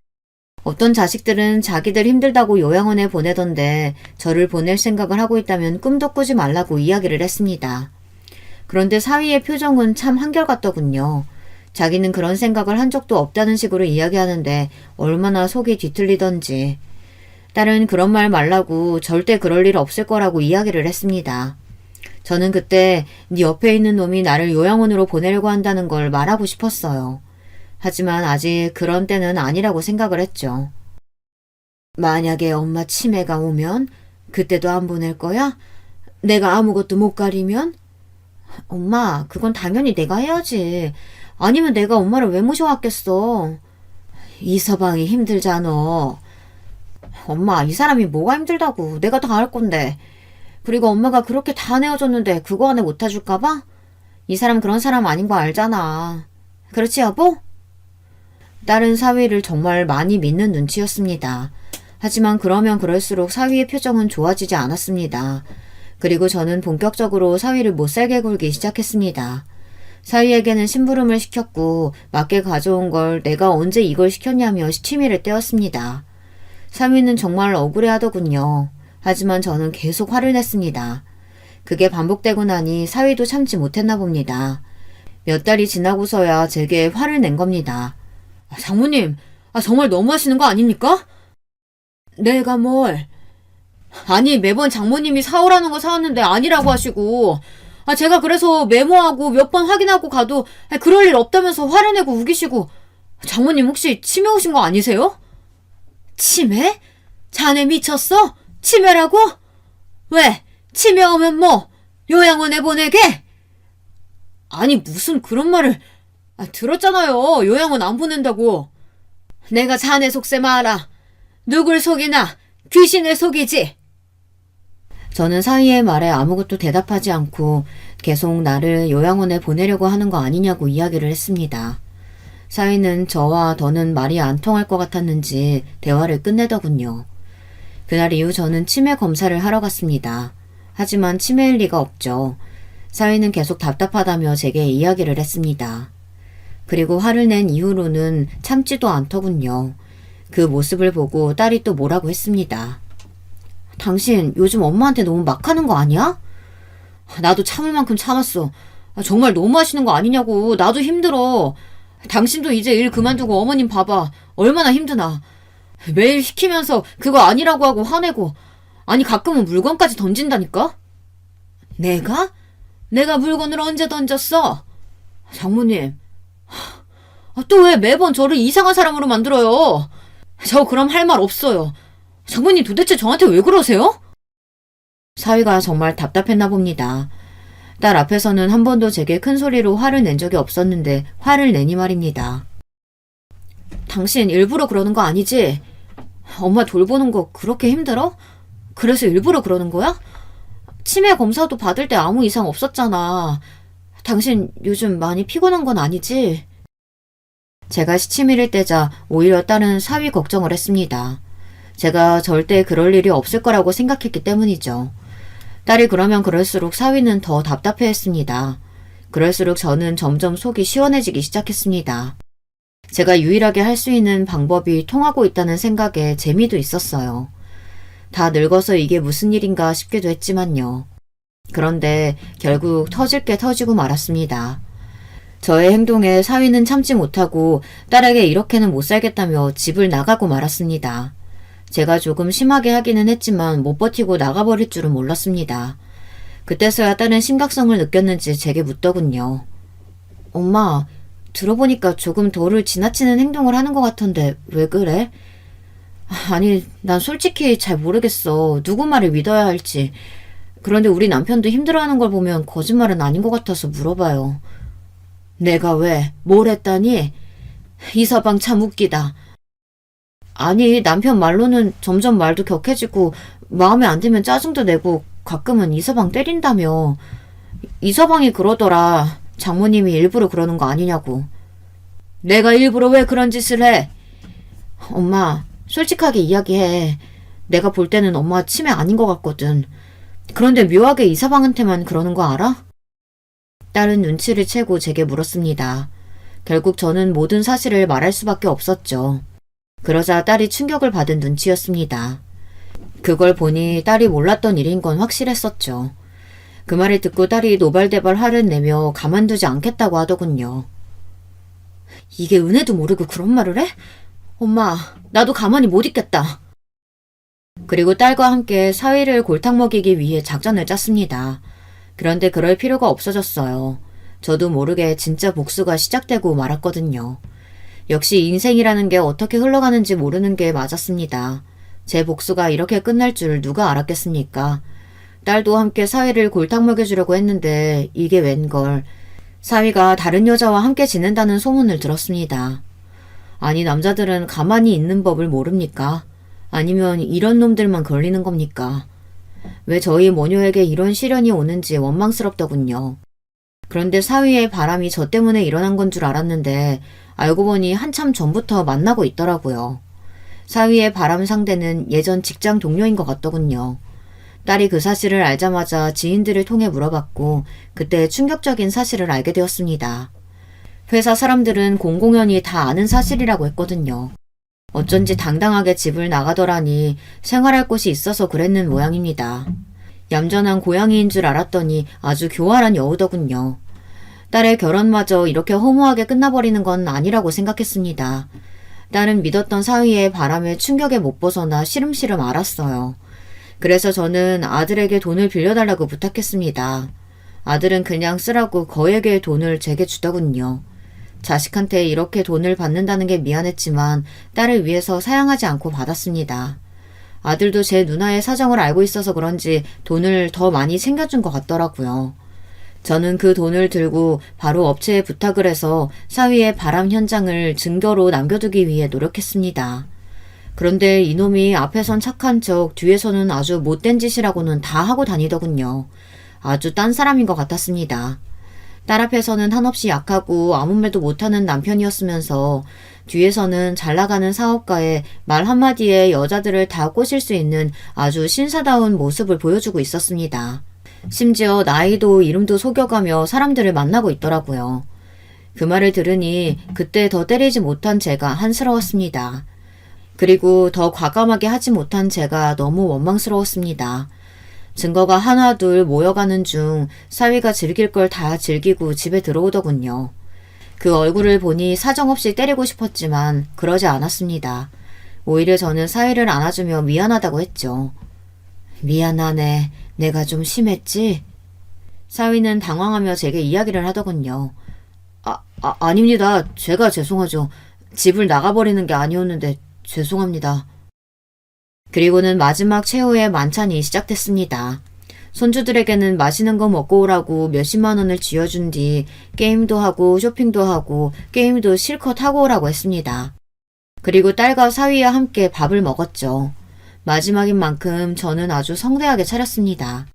어떤 자식들은 자기들 힘들다고 요양원에 보내던데 저를 보낼 생각을 하고 있다면 꿈도 꾸지 말라고 이야기를 했습니다. 그런데 사위의 표정은 참 한결같더군요. 자기는 그런 생각을 한 적도 없다는 식으로 이야기하는데 얼마나 속이 뒤틀리던지. 딸은 그런 말 말라고 절대 그럴 일 없을 거라고 이야기를 했습니다. 저는 그때 네 옆에 있는 놈이 나를 요양원으로 보내려고 한다는 걸 말하고 싶었어요. 하지만 아직 그런 때는 아니라고 생각을 했죠. 만약에 엄마 치매가 오면 그때도 안 보낼 거야? 내가 아무것도 못 가리면? 엄마, 그건 당연히 내가 해야지. 아니면 내가 엄마를 왜 모셔왔겠어. 이서방이 힘들잖아. 엄마, 이 사람이 뭐가 힘들다고. 내가 다 할 건데. 그리고 엄마가 그렇게 다 내어줬는데 그거 안에 못 해줄까봐? 이 사람 그런 사람 아닌 거 알잖아. 그렇지 여보? 딸은 사위를 정말 많이 믿는 눈치였습니다. 하지만 그러면 그럴수록 사위의 표정은 좋아지지 않았습니다. 그리고 저는 본격적으로 사위를 못살게 굴기 시작했습니다. 사위에게는 심부름을 시켰고 맞게 가져온 걸 내가 언제 이걸 시켰냐며 시치미를 떼었습니다. 사위는 정말 억울해하더군요. 하지만 저는 계속 화를 냈습니다. 그게 반복되고 나니 사위도 참지 못했나 봅니다. 몇 달이 지나고서야 제게 화를 낸 겁니다. 장모님, 정말 너무하시는 거 아닙니까? 내가 뭘? 아니, 매번 장모님이 사오라는 거 사왔는데 아니라고 하시고, 제가 그래서 메모하고 몇 번 확인하고 가도 그럴 일 없다면서 화를 내고 우기시고, 장모님 혹시 치매 오신 거 아니세요? 치매? 자네 미쳤어? 치매라고? 왜? 치매 오면 뭐? 요양원에 보내게? 아니, 무슨 그런 말을. 들었잖아요. 요양원 안 보낸다고. 내가 자네 속셈 알아. 누굴 속이나 귀신을 속이지. 저는 사위의 말에 아무것도 대답하지 않고 계속 나를 요양원에 보내려고 하는 거 아니냐고 이야기를 했습니다. 사위는 저와 더는 말이 안 통할 것 같았는지 대화를 끝내더군요. 그날 이후 저는 치매 검사를 하러 갔습니다. 하지만 치매일 리가 없죠. 사위는 계속 답답하다며 제게 이야기를 했습니다. 그리고 화를 낸 이후로는 참지도 않더군요. 그 모습을 보고 딸이 또 뭐라고 했습니다. 당신 요즘 엄마한테 너무 막 하는 거 아니야? 나도 참을 만큼 참았어. 정말 너무 하시는 거 아니냐고. 나도 힘들어. 당신도 이제 일 그만두고 어머님 봐봐. 얼마나 힘드나. 매일 시키면서 그거 아니라고 하고 화내고. 아니 가끔은 물건까지 던진다니까? 내가? 내가 물건을 언제 던졌어? 장모님. 또 왜 매번 저를 이상한 사람으로 만들어요? 저 그럼 할 말 없어요. 장모님 도대체 저한테 왜 그러세요? 사위가 정말 답답했나 봅니다. 딸 앞에서는 한 번도 제게 큰 소리로 화를 낸 적이 없었는데 화를 내니 말입니다. 당신 일부러 그러는 거 아니지? 엄마 돌보는 거 그렇게 힘들어? 그래서 일부러 그러는 거야? 치매 검사도 받을 때 아무 이상 없었잖아. 당신 요즘 많이 피곤한 건 아니지? 제가 시치미를 떼자 오히려 딸은 사위 걱정을 했습니다. 제가 절대 그럴 일이 없을 거라고 생각했기 때문이죠. 딸이 그러면 그럴수록 사위는 더 답답해했습니다. 그럴수록 저는 점점 속이 시원해지기 시작했습니다. 제가 유일하게 할 수 있는 방법이 통하고 있다는 생각에 재미도 있었어요. 다 늙어서 이게 무슨 일인가 싶기도 했지만요. 그런데 결국 터질 게 터지고 말았습니다. 저의 행동에 사위는 참지 못하고 딸에게 이렇게는 못 살겠다며 집을 나가고 말았습니다. 제가 조금 심하게 하기는 했지만 못 버티고 나가버릴 줄은 몰랐습니다. 그때서야 딸은 심각성을 느꼈는지 제게 묻더군요. 엄마, 들어보니까 조금 도를 지나치는 행동을 하는 것 같던데 왜 그래? 아니, 난 솔직히 잘 모르겠어. 누구 말을 믿어야 할지. 그런데 우리 남편도 힘들어하는 걸 보면 거짓말은 아닌 것 같아서 물어봐요. 내가 왜? 뭘 했다니? 이서방 참 웃기다. 아니, 남편 말로는 점점 말도 격해지고 마음에 안 들면 짜증도 내고 가끔은 이서방 때린다며. 이서방이 그러더라. 장모님이 일부러 그러는 거 아니냐고. 내가 일부러 왜 그런 짓을 해? 엄마, 솔직하게 이야기해. 내가 볼 때는 엄마 치매 아닌 것 같거든. 그런데 묘하게 이서방한테만 그러는 거 알아? 딸은 눈치를 채고 제게 물었습니다. 결국 저는 모든 사실을 말할 수밖에 없었죠. 그러자 딸이 충격을 받은 눈치였습니다. 그걸 보니 딸이 몰랐던 일인 건 확실했었죠. 그 말을 듣고 딸이 노발대발 화를 내며 가만두지 않겠다고 하더군요. 이게 은혜도 모르고 그런 말을 해? 엄마, 나도 가만히 못 있겠다. 그리고 딸과 함께 사위를 골탕 먹이기 위해 작전을 짰습니다. 그런데 그럴 필요가 없어졌어요. 저도 모르게 진짜 복수가 시작되고 말았거든요. 역시 인생이라는 게 어떻게 흘러가는지 모르는 게 맞았습니다. 제 복수가 이렇게 끝날 줄 누가 알았겠습니까? 딸도 함께 사위를 골탕 먹여주려고 했는데 이게 웬걸. 사위가 다른 여자와 함께 지낸다는 소문을 들었습니다. 아니 남자들은 가만히 있는 법을 모릅니까? 아니면 이런 놈들만 걸리는 겁니까? 왜 저희 모녀에게 이런 시련이 오는지 원망스럽더군요. 그런데 사위의 바람이 저 때문에 일어난 건 줄 알았는데 알고 보니 한참 전부터 만나고 있더라고요. 사위의 바람 상대는 예전 직장 동료인 것 같더군요. 딸이 그 사실을 알자마자 지인들을 통해 물어봤고 그때 충격적인 사실을 알게 되었습니다. 회사 사람들은 공공연히 다 아는 사실이라고 했거든요. 어쩐지 당당하게 집을 나가더라니 생활할 곳이 있어서 그랬는 모양입니다. 얌전한 고양이인 줄 알았더니 아주 교활한 여우더군요. 딸의 결혼마저 이렇게 허무하게 끝나버리는 건 아니라고 생각했습니다. 딸은 믿었던 사위의 바람에 충격에 못 벗어나 시름시름 앓았어요. 그래서 저는 아들에게 돈을 빌려달라고 부탁했습니다. 아들은 그냥 쓰라고 거액의 돈을 제게 주더군요. 자식한테 이렇게 돈을 받는다는 게 미안했지만 딸을 위해서 사양하지 않고 받았습니다. 아들도 제 누나의 사정을 알고 있어서 그런지 돈을 더 많이 챙겨준 것 같더라고요. 저는 그 돈을 들고 바로 업체에 부탁을 해서 사위의 바람 현장을 증거로 남겨두기 위해 노력했습니다. 그런데 이놈이 앞에선 착한 척 뒤에서는 아주 못된 짓이라고는 다 하고 다니더군요. 아주 딴 사람인 것 같았습니다. 딸 앞에서는 한없이 약하고 아무 말도 못하는 남편이었으면서 뒤에서는 잘나가는 사업가에 말 한마디에 여자들을 다 꼬실 수 있는 아주 신사다운 모습을 보여주고 있었습니다. 심지어 나이도 이름도 속여가며 사람들을 만나고 있더라고요. 그 말을 들으니 그때 더 때리지 못한 제가 한스러웠습니다. 그리고 더 과감하게 하지 못한 제가 너무 원망스러웠습니다. 증거가 하나둘 모여가는 중 사위가 즐길 걸 다 즐기고 집에 들어오더군요. 그 얼굴을 보니 사정없이 때리고 싶었지만 그러지 않았습니다. 오히려 저는 사위를 안아주며 미안하다고 했죠. 미안하네. 내가 좀 심했지? 사위는 당황하며 제게 이야기를 하더군요. 아닙니다. 제가 죄송하죠. 집을 나가버리는 게 아니었는데 죄송합니다. 그리고는 마지막 최후의 만찬이 시작됐습니다. 손주들에게는 맛있는 거 먹고 오라고 몇십만 원을 쥐어준 뒤 게임도 하고 쇼핑도 하고 게임도 실컷 하고 오라고 했습니다. 그리고 딸과 사위와 함께 밥을 먹었죠. 마지막인 만큼 저는 아주 성대하게 차렸습니다.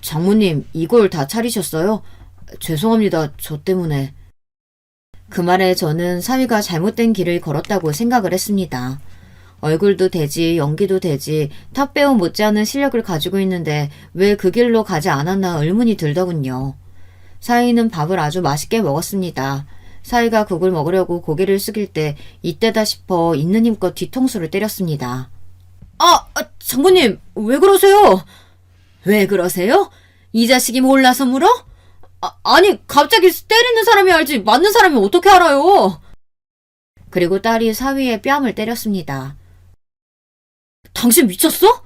장모님, 이걸 다 차리셨어요? 죄송합니다. 저 때문에. 그 말에 저는 사위가 잘못된 길을 걸었다고 생각을 했습니다. 얼굴도 되지 연기도 되지 탑배우 못지않은 실력을 가지고 있는데 왜 그 길로 가지 않았나 의문이 들더군요. 사위는 밥을 아주 맛있게 먹었습니다. 사위가 국을 먹으려고 고개를 숙일 때 이때다 싶어 있는 힘껏 뒤통수를 때렸습니다. 장모님 왜 그러세요? 왜 그러세요? 이 자식이 몰라서 물어? 아니 갑자기 때리는 사람이 알지 맞는 사람이 어떻게 알아요? 그리고 딸이 사위의 뺨을 때렸습니다. 당신 미쳤어?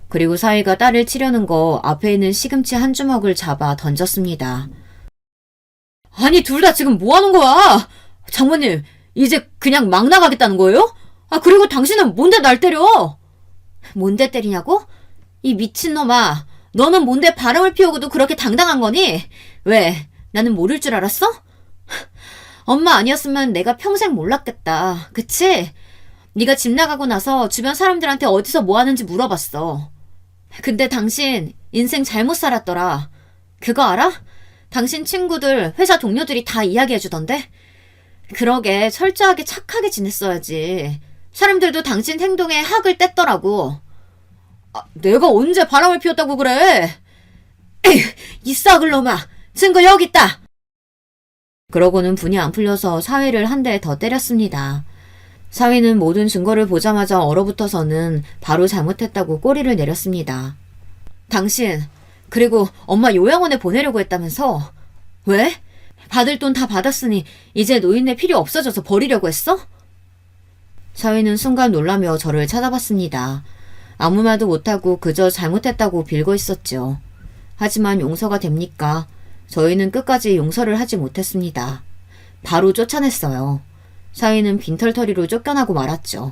그리고 사위가 딸을 치려는 거 앞에 있는 시금치 한 주먹을 잡아 던졌습니다. 아니 둘 다 지금 뭐 하는 거야? 장모님 이제 그냥 막 나가겠다는 거예요? 그리고 당신은 뭔데 날 때려? 뭔데 때리냐고? 이 미친놈아 너는 뭔데 바람을 피우고도 그렇게 당당한 거니? 왜? 나는 모를 줄 알았어? 엄마 아니었으면 내가 평생 몰랐겠다. 그치? 네가 집 나가고 나서 주변 사람들한테 어디서 뭐 하는지 물어봤어. 근데 당신 인생 잘못 살았더라. 그거 알아? 당신 친구들, 회사 동료들이 다 이야기해주던데? 그러게 철저하게 착하게 지냈어야지. 사람들도 당신 행동에 학을 뗐더라고. 내가 언제 바람을 피웠다고 그래? 에휴, 이 썩을 놈아. 증거 여기 있다. 그러고는 분이 안 풀려서 사위를 한 대 더 때렸습니다. 사위는 모든 증거를 보자마자 얼어붙어서는 바로 잘못했다고 꼬리를 내렸습니다. 당신, 그리고 엄마 요양원에 보내려고 했다면서? 왜? 받을 돈 다 받았으니 이제 노인네 필요 없어져서 버리려고 했어? 사위는 순간 놀라며 저를 쳐다봤습니다. 아무 말도 못하고 그저 잘못했다고 빌고 있었죠. 하지만 용서가 됩니까? 저희는 끝까지 용서를 하지 못했습니다. 바로 쫓아냈어요. 사위는 빈털터리로 쫓겨나고 말았죠.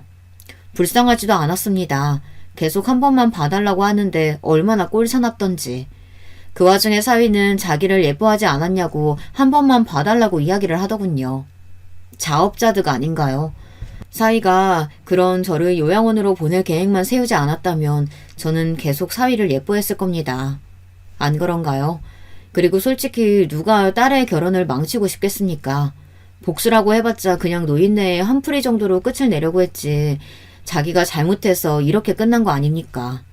불쌍하지도 않았습니다. 계속 한 번만 봐달라고 하는데 얼마나 꼴사납던지. 그 와중에 사위는 자기를 예뻐하지 않았냐고 한 번만 봐달라고 이야기를 하더군요. 자업자득 아닌가요? 사위가 그런 저를 요양원으로 보낼 계획만 세우지 않았다면 저는 계속 사위를 예뻐했을 겁니다. 안 그런가요? 그리고 솔직히 누가 딸의 결혼을 망치고 싶겠습니까? 복수라고 해봤자 그냥 노인네의 한풀이 정도로 끝을 내려고 했지 자기가 잘못해서 이렇게 끝난 거 아닙니까?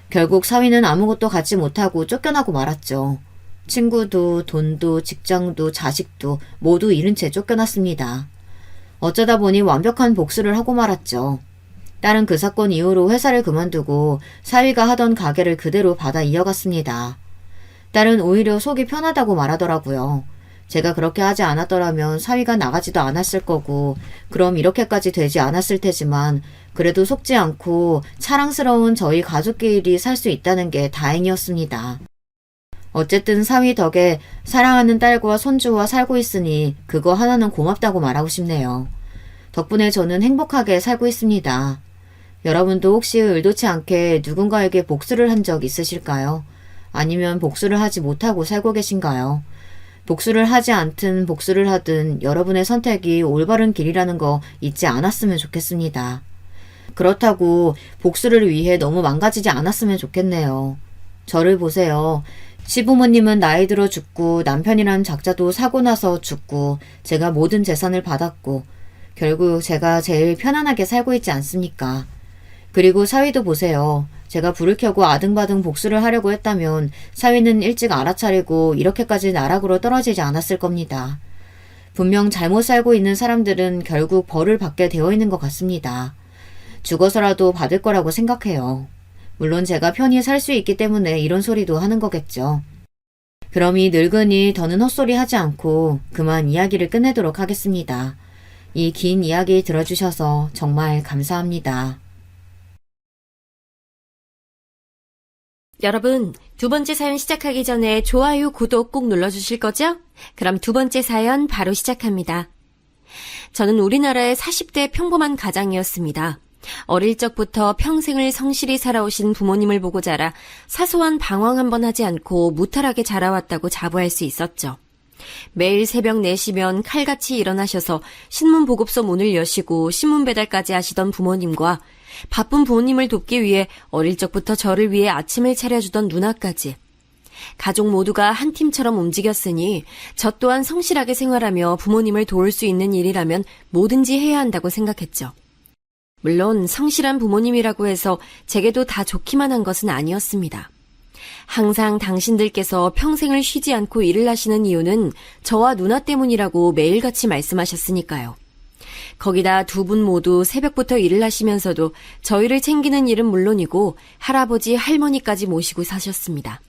결국 사위는 아무것도 갖지 못하고 쫓겨나고 말았죠. 친구도 돈도 직장도 자식도 모두 잃은 채 쫓겨났습니다. 어쩌다 보니 완벽한 복수를 하고 말았죠. 딸은 그 사건 이후로 회사를 그만두고 사위가 하던 가게를 그대로 받아 이어갔습니다. 딸은 오히려 속이 편하다고 말하더라고요. 제가 그렇게 하지 않았더라면 사위가 나가지도 않았을 거고 그럼 이렇게까지 되지 않았을 테지만 그래도 속지 않고 사랑스러운 저희 가족끼리 살 수 있다는 게 다행이었습니다. 어쨌든 사위 덕에 사랑하는 딸과 손주와 살고 있으니 그거 하나는 고맙다고 말하고 싶네요. 덕분에 저는 행복하게 살고 있습니다. 여러분도 혹시 의도치 않게 누군가에게 복수를 한 적 있으실까요? 아니면 복수를 하지 못하고 살고 계신가요? 복수를 하지 않든 복수를 하든 여러분의 선택이 올바른 길이라는 거 잊지 않았으면 좋겠습니다. 그렇다고 복수를 위해 너무 망가지지 않았으면 좋겠네요. 저를 보세요. 시부모님은 나이 들어 죽고 남편이란 작자도 사고 나서 죽고 제가 모든 재산을 받았고 결국 제가 제일 편안하게 살고 있지 않습니까? 그리고 사위도 보세요. 제가 불을 켜고 아등바등 복수를 하려고 했다면 사위는 일찍 알아차리고 이렇게까지 나락으로 떨어지지 않았을 겁니다. 분명 잘못 살고 있는 사람들은 결국 벌을 받게 되어 있는 것 같습니다. 죽어서라도 받을 거라고 생각해요. 물론 제가 편히 살 수 있기 때문에 이런 소리도 하는 거겠죠. 그럼 이 늙은이 더는 헛소리 하지 않고 그만 이야기를 끝내도록 하겠습니다. 이 긴 이야기 들어주셔서 정말 감사합니다. 여러분, 두 번째 사연 시작하기 전에 좋아요, 구독 꼭 눌러주실 거죠? 그럼 두 번째 사연 바로 시작합니다. 저는 우리나라의 40대 평범한 가장이었습니다. 어릴 적부터 평생을 성실히 살아오신 부모님을 보고 자라 사소한 방황 한 번 하지 않고 무탈하게 자라왔다고 자부할 수 있었죠. 매일 새벽 4시면 칼같이 일어나셔서 신문 보급소 문을 여시고 신문 배달까지 하시던 부모님과 바쁜 부모님을 돕기 위해 어릴 적부터 저를 위해 아침을 차려주던 누나까지 가족 모두가 한 팀처럼 움직였으니 저 또한 성실하게 생활하며 부모님을 도울 수 있는 일이라면 뭐든지 해야 한다고 생각했죠. 물론 성실한 부모님이라고 해서 제게도 다 좋기만 한 것은 아니었습니다. 항상 당신들께서 평생을 쉬지 않고 일을 하시는 이유는 저와 누나 때문이라고 매일같이 말씀하셨으니까요. 거기다 두 분 모두 새벽부터 일을 하시면서도 저희를 챙기는 일은 물론이고 할아버지, 할머니까지 모시고 사셨습니다.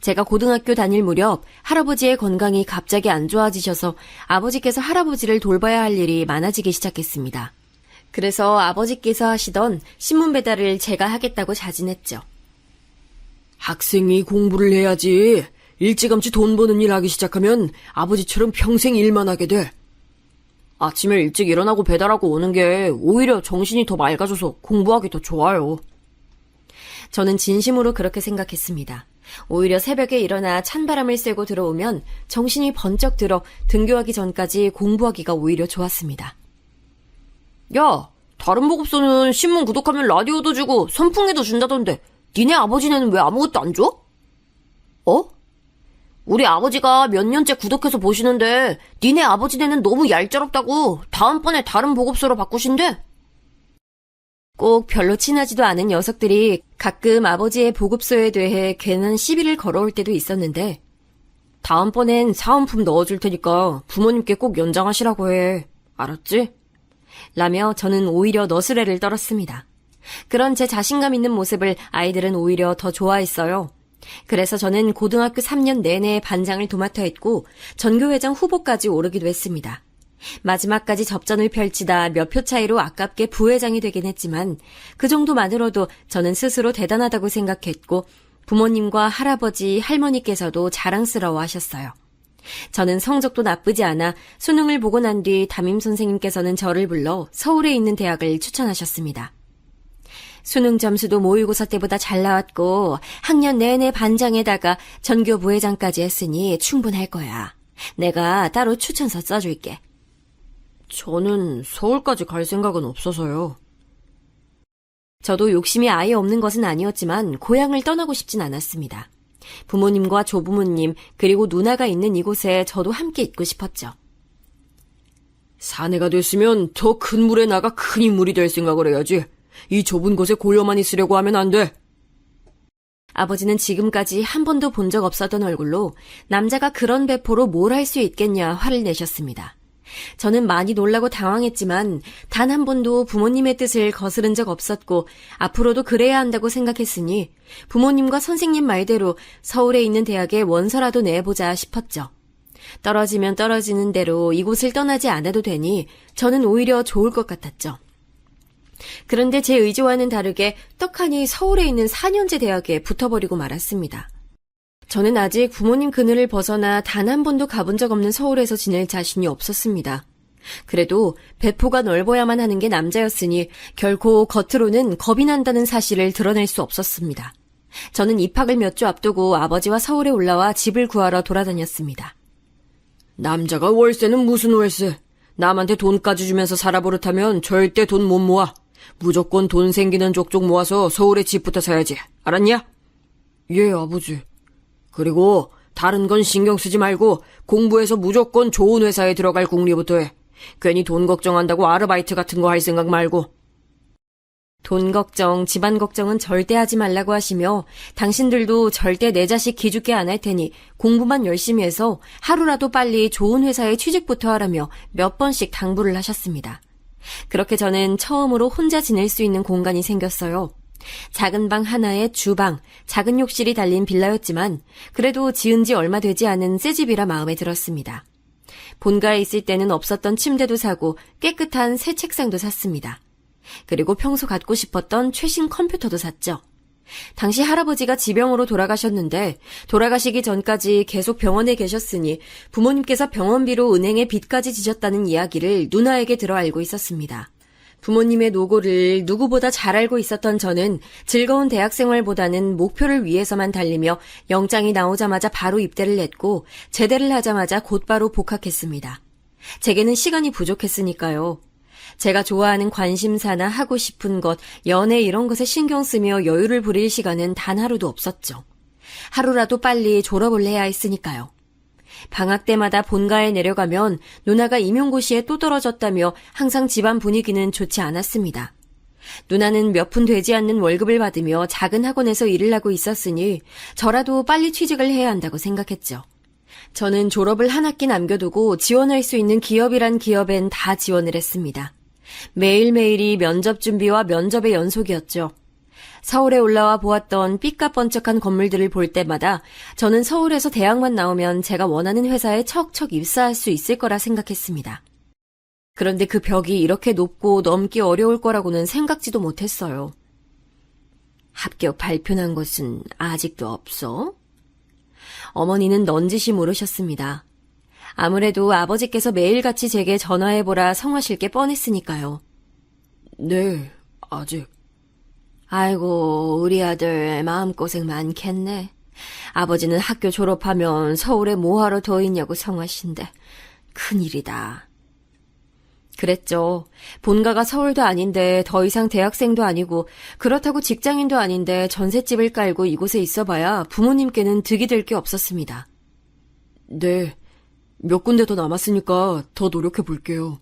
제가 고등학교 다닐 무렵 할아버지의 건강이 갑자기 안 좋아지셔서 아버지께서 할아버지를 돌봐야 할 일이 많아지기 시작했습니다. 그래서 아버지께서 하시던 신문 배달을 제가 하겠다고 자진했죠. 학생이 공부를 해야지. 일찌감치 돈 버는 일 하기 시작하면 아버지처럼 평생 일만 하게 돼. 아침에 일찍 일어나고 배달하고 오는 게 오히려 정신이 더 맑아져서 공부하기 더 좋아요. 저는 진심으로 그렇게 생각했습니다. 오히려 새벽에 일어나 찬바람을 쐬고 들어오면 정신이 번쩍 들어 등교하기 전까지 공부하기가 오히려 좋았습니다. 야, 다른 보급소는 신문 구독하면 라디오도 주고 선풍기도 준다던데 니네 아버지네는 왜 아무것도 안 줘? 어? 우리 아버지가 몇 년째 구독해서 보시는데 니네 아버지네는 너무 얄짤없다고 다음번에 다른 보급소로 바꾸신대. 꼭 별로 친하지도 않은 녀석들이 가끔 아버지의 보급소에 대해 괜한 시비를 걸어올 때도 있었는데 다음번엔 사은품 넣어줄 테니까 부모님께 꼭 연장하시라고 해. 알았지? 라며 저는 오히려 너스레를 떨었습니다. 그런 제 자신감 있는 모습을 아이들은 오히려 더 좋아했어요. 그래서 저는 고등학교 3년 내내 반장을 도맡아 했고 전교회장 후보까지 오르기도 했습니다. 마지막까지 접전을 펼치다 몇 표 차이로 아깝게 부회장이 되긴 했지만 그 정도만으로도 저는 스스로 대단하다고 생각했고 부모님과 할아버지, 할머니께서도 자랑스러워 하셨어요. 저는 성적도 나쁘지 않아 수능을 보고 난 뒤 담임 선생님께서는 저를 불러 서울에 있는 대학을 추천하셨습니다. 수능 점수도 모의고사 때보다 잘 나왔고 학년 내내 반장에다가 전교 부회장까지 했으니 충분할 거야. 내가 따로 추천서 써줄게. 저는 서울까지 갈 생각은 없어서요. 저도 욕심이 아예 없는 것은 아니었지만 고향을 떠나고 싶진 않았습니다. 부모님과 조부모님 그리고 누나가 있는 이곳에 저도 함께 있고 싶었죠. 사내가 됐으면 더 큰 물에 나가 큰 인물이 될 생각을 해야지. 이 좁은 곳에 고여만 있으려고 하면 안 돼. 아버지는 지금까지 한 번도 본 적 없었던 얼굴로 남자가 그런 배포로 뭘 할 수 있겠냐 화를 내셨습니다. 저는 많이 놀라고 당황했지만 단 한 번도 부모님의 뜻을 거스른 적 없었고 앞으로도 그래야 한다고 생각했으니 부모님과 선생님 말대로 서울에 있는 대학에 원서라도 내보자 싶었죠. 떨어지면 떨어지는 대로 이곳을 떠나지 않아도 되니 저는 오히려 좋을 것 같았죠. 그런데 제 의지와는 다르게 떡하니 서울에 있는 4년제 대학에 붙어버리고 말았습니다. 저는 아직 부모님 그늘을 벗어나 단 한 번도 가본 적 없는 서울에서 지낼 자신이 없었습니다. 그래도 배포가 넓어야만 하는 게 남자였으니 결코 겉으로는 겁이 난다는 사실을 드러낼 수 없었습니다. 저는 입학을 몇 주 앞두고 아버지와 서울에 올라와 집을 구하러 돌아다녔습니다. 남자가 월세는 무슨 월세? 남한테 돈까지 주면서 살아버릇하면 절대 돈 못 모아. 무조건 돈 생기는 족족 모아서 서울에 집부터 사야지. 알았냐? 예, 아버지. 그리고 다른 건 신경 쓰지 말고 공부해서 무조건 좋은 회사에 들어갈 궁리부터 해. 괜히 돈 걱정한다고 아르바이트 같은 거 할 생각 말고. 돈 걱정, 집안 걱정은 절대 하지 말라고 하시며 당신들도 절대 내 자식 기죽게 안 할 테니 공부만 열심히 해서 하루라도 빨리 좋은 회사에 취직부터 하라며 몇 번씩 당부를 하셨습니다. 그렇게 저는 처음으로 혼자 지낼 수 있는 공간이 생겼어요. 작은 방 하나에 주방, 작은 욕실이 달린 빌라였지만 그래도 지은 지 얼마 되지 않은 새 집이라 마음에 들었습니다. 본가에 있을 때는 없었던 침대도 사고 깨끗한 새 책상도 샀습니다. 그리고 평소 갖고 싶었던 최신 컴퓨터도 샀죠. 당시 할아버지가 지병으로 돌아가셨는데 돌아가시기 전까지 계속 병원에 계셨으니 부모님께서 병원비로 은행에 빚까지 지셨다는 이야기를 누나에게 들어 알고 있었습니다. 부모님의 노고를 누구보다 잘 알고 있었던 저는 즐거운 대학생활보다는 목표를 위해서만 달리며 영장이 나오자마자 바로 입대를 했고 제대를 하자마자 곧바로 복학했습니다. 제게는 시간이 부족했으니까요. 제가 좋아하는 관심사나 하고 싶은 것, 연애 이런 것에 신경 쓰며 여유를 부릴 시간은 단 하루도 없었죠. 하루라도 빨리 졸업을 해야 했으니까요. 방학 때마다 본가에 내려가면 누나가 임용고시에 또 떨어졌다며 항상 집안 분위기는 좋지 않았습니다. 누나는 몇 푼 되지 않는 월급을 받으며 작은 학원에서 일을 하고 있었으니 저라도 빨리 취직을 해야 한다고 생각했죠. 저는 졸업을 한 학기 남겨두고 지원할 수 있는 기업이란 기업엔 다 지원을 했습니다. 매일매일이 면접 준비와 면접의 연속이었죠. 서울에 올라와 보았던 삐까뻔쩍한 건물들을 볼 때마다 저는 서울에서 대학만 나오면 제가 원하는 회사에 척척 입사할 수 있을 거라 생각했습니다. 그런데 그 벽이 이렇게 높고 넘기 어려울 거라고는 생각지도 못했어요. 합격 발표난 것은 아직도 없어? 어머니는 넌지시 물으셨습니다. 아무래도 아버지께서 매일같이 제게 전화해보라 성하실 게 뻔했으니까요. 네, 아직. 아이고, 우리 아들 마음고생 많겠네. 아버지는 학교 졸업하면 서울에 뭐하러 더 있냐고 성하신대. 큰일이다. 그랬죠. 본가가 서울도 아닌데 더 이상 대학생도 아니고 그렇다고 직장인도 아닌데 전셋집을 깔고 이곳에 있어봐야 부모님께는 득이 될 게 없었습니다. 네, 몇 군데 더 남았으니까 더 노력해 볼게요.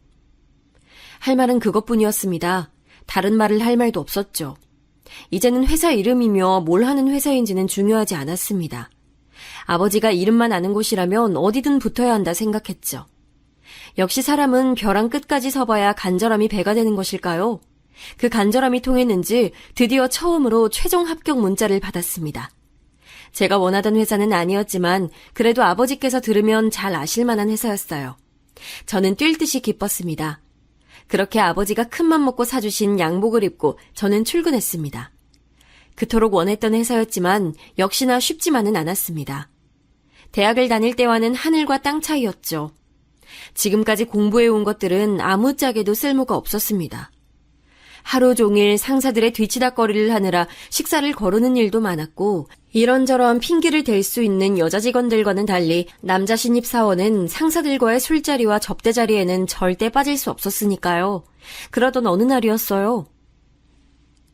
할 말은 그것뿐이었습니다. 다른 말을 할 말도 없었죠. 이제는 회사 이름이며 뭘 하는 회사인지는 중요하지 않았습니다. 아버지가 이름만 아는 곳이라면 어디든 붙어야 한다 생각했죠. 역시 사람은 벼랑 끝까지 서봐야 간절함이 배가 되는 것일까요? 그 간절함이 통했는지 드디어 처음으로 최종 합격 문자를 받았습니다. 제가 원하던 회사는 아니었지만 그래도 아버지께서 들으면 잘 아실 만한 회사였어요. 저는 뛸 듯이 기뻤습니다. 그렇게 아버지가 큰맘 먹고 사주신 양복을 입고 저는 출근했습니다. 그토록 원했던 회사였지만 역시나 쉽지만은 않았습니다. 대학을 다닐 때와는 하늘과 땅 차이였죠. 지금까지 공부해온 것들은 아무짝에도 쓸모가 없었습니다. 하루 종일 상사들의 뒤치다꺼리를 하느라 식사를 거르는 일도 많았고 이런저런 핑계를 댈 수 있는 여자 직원들과는 달리 남자 신입 사원은 상사들과의 술자리와 접대자리에는 절대 빠질 수 없었으니까요. 그러던 어느 날이었어요.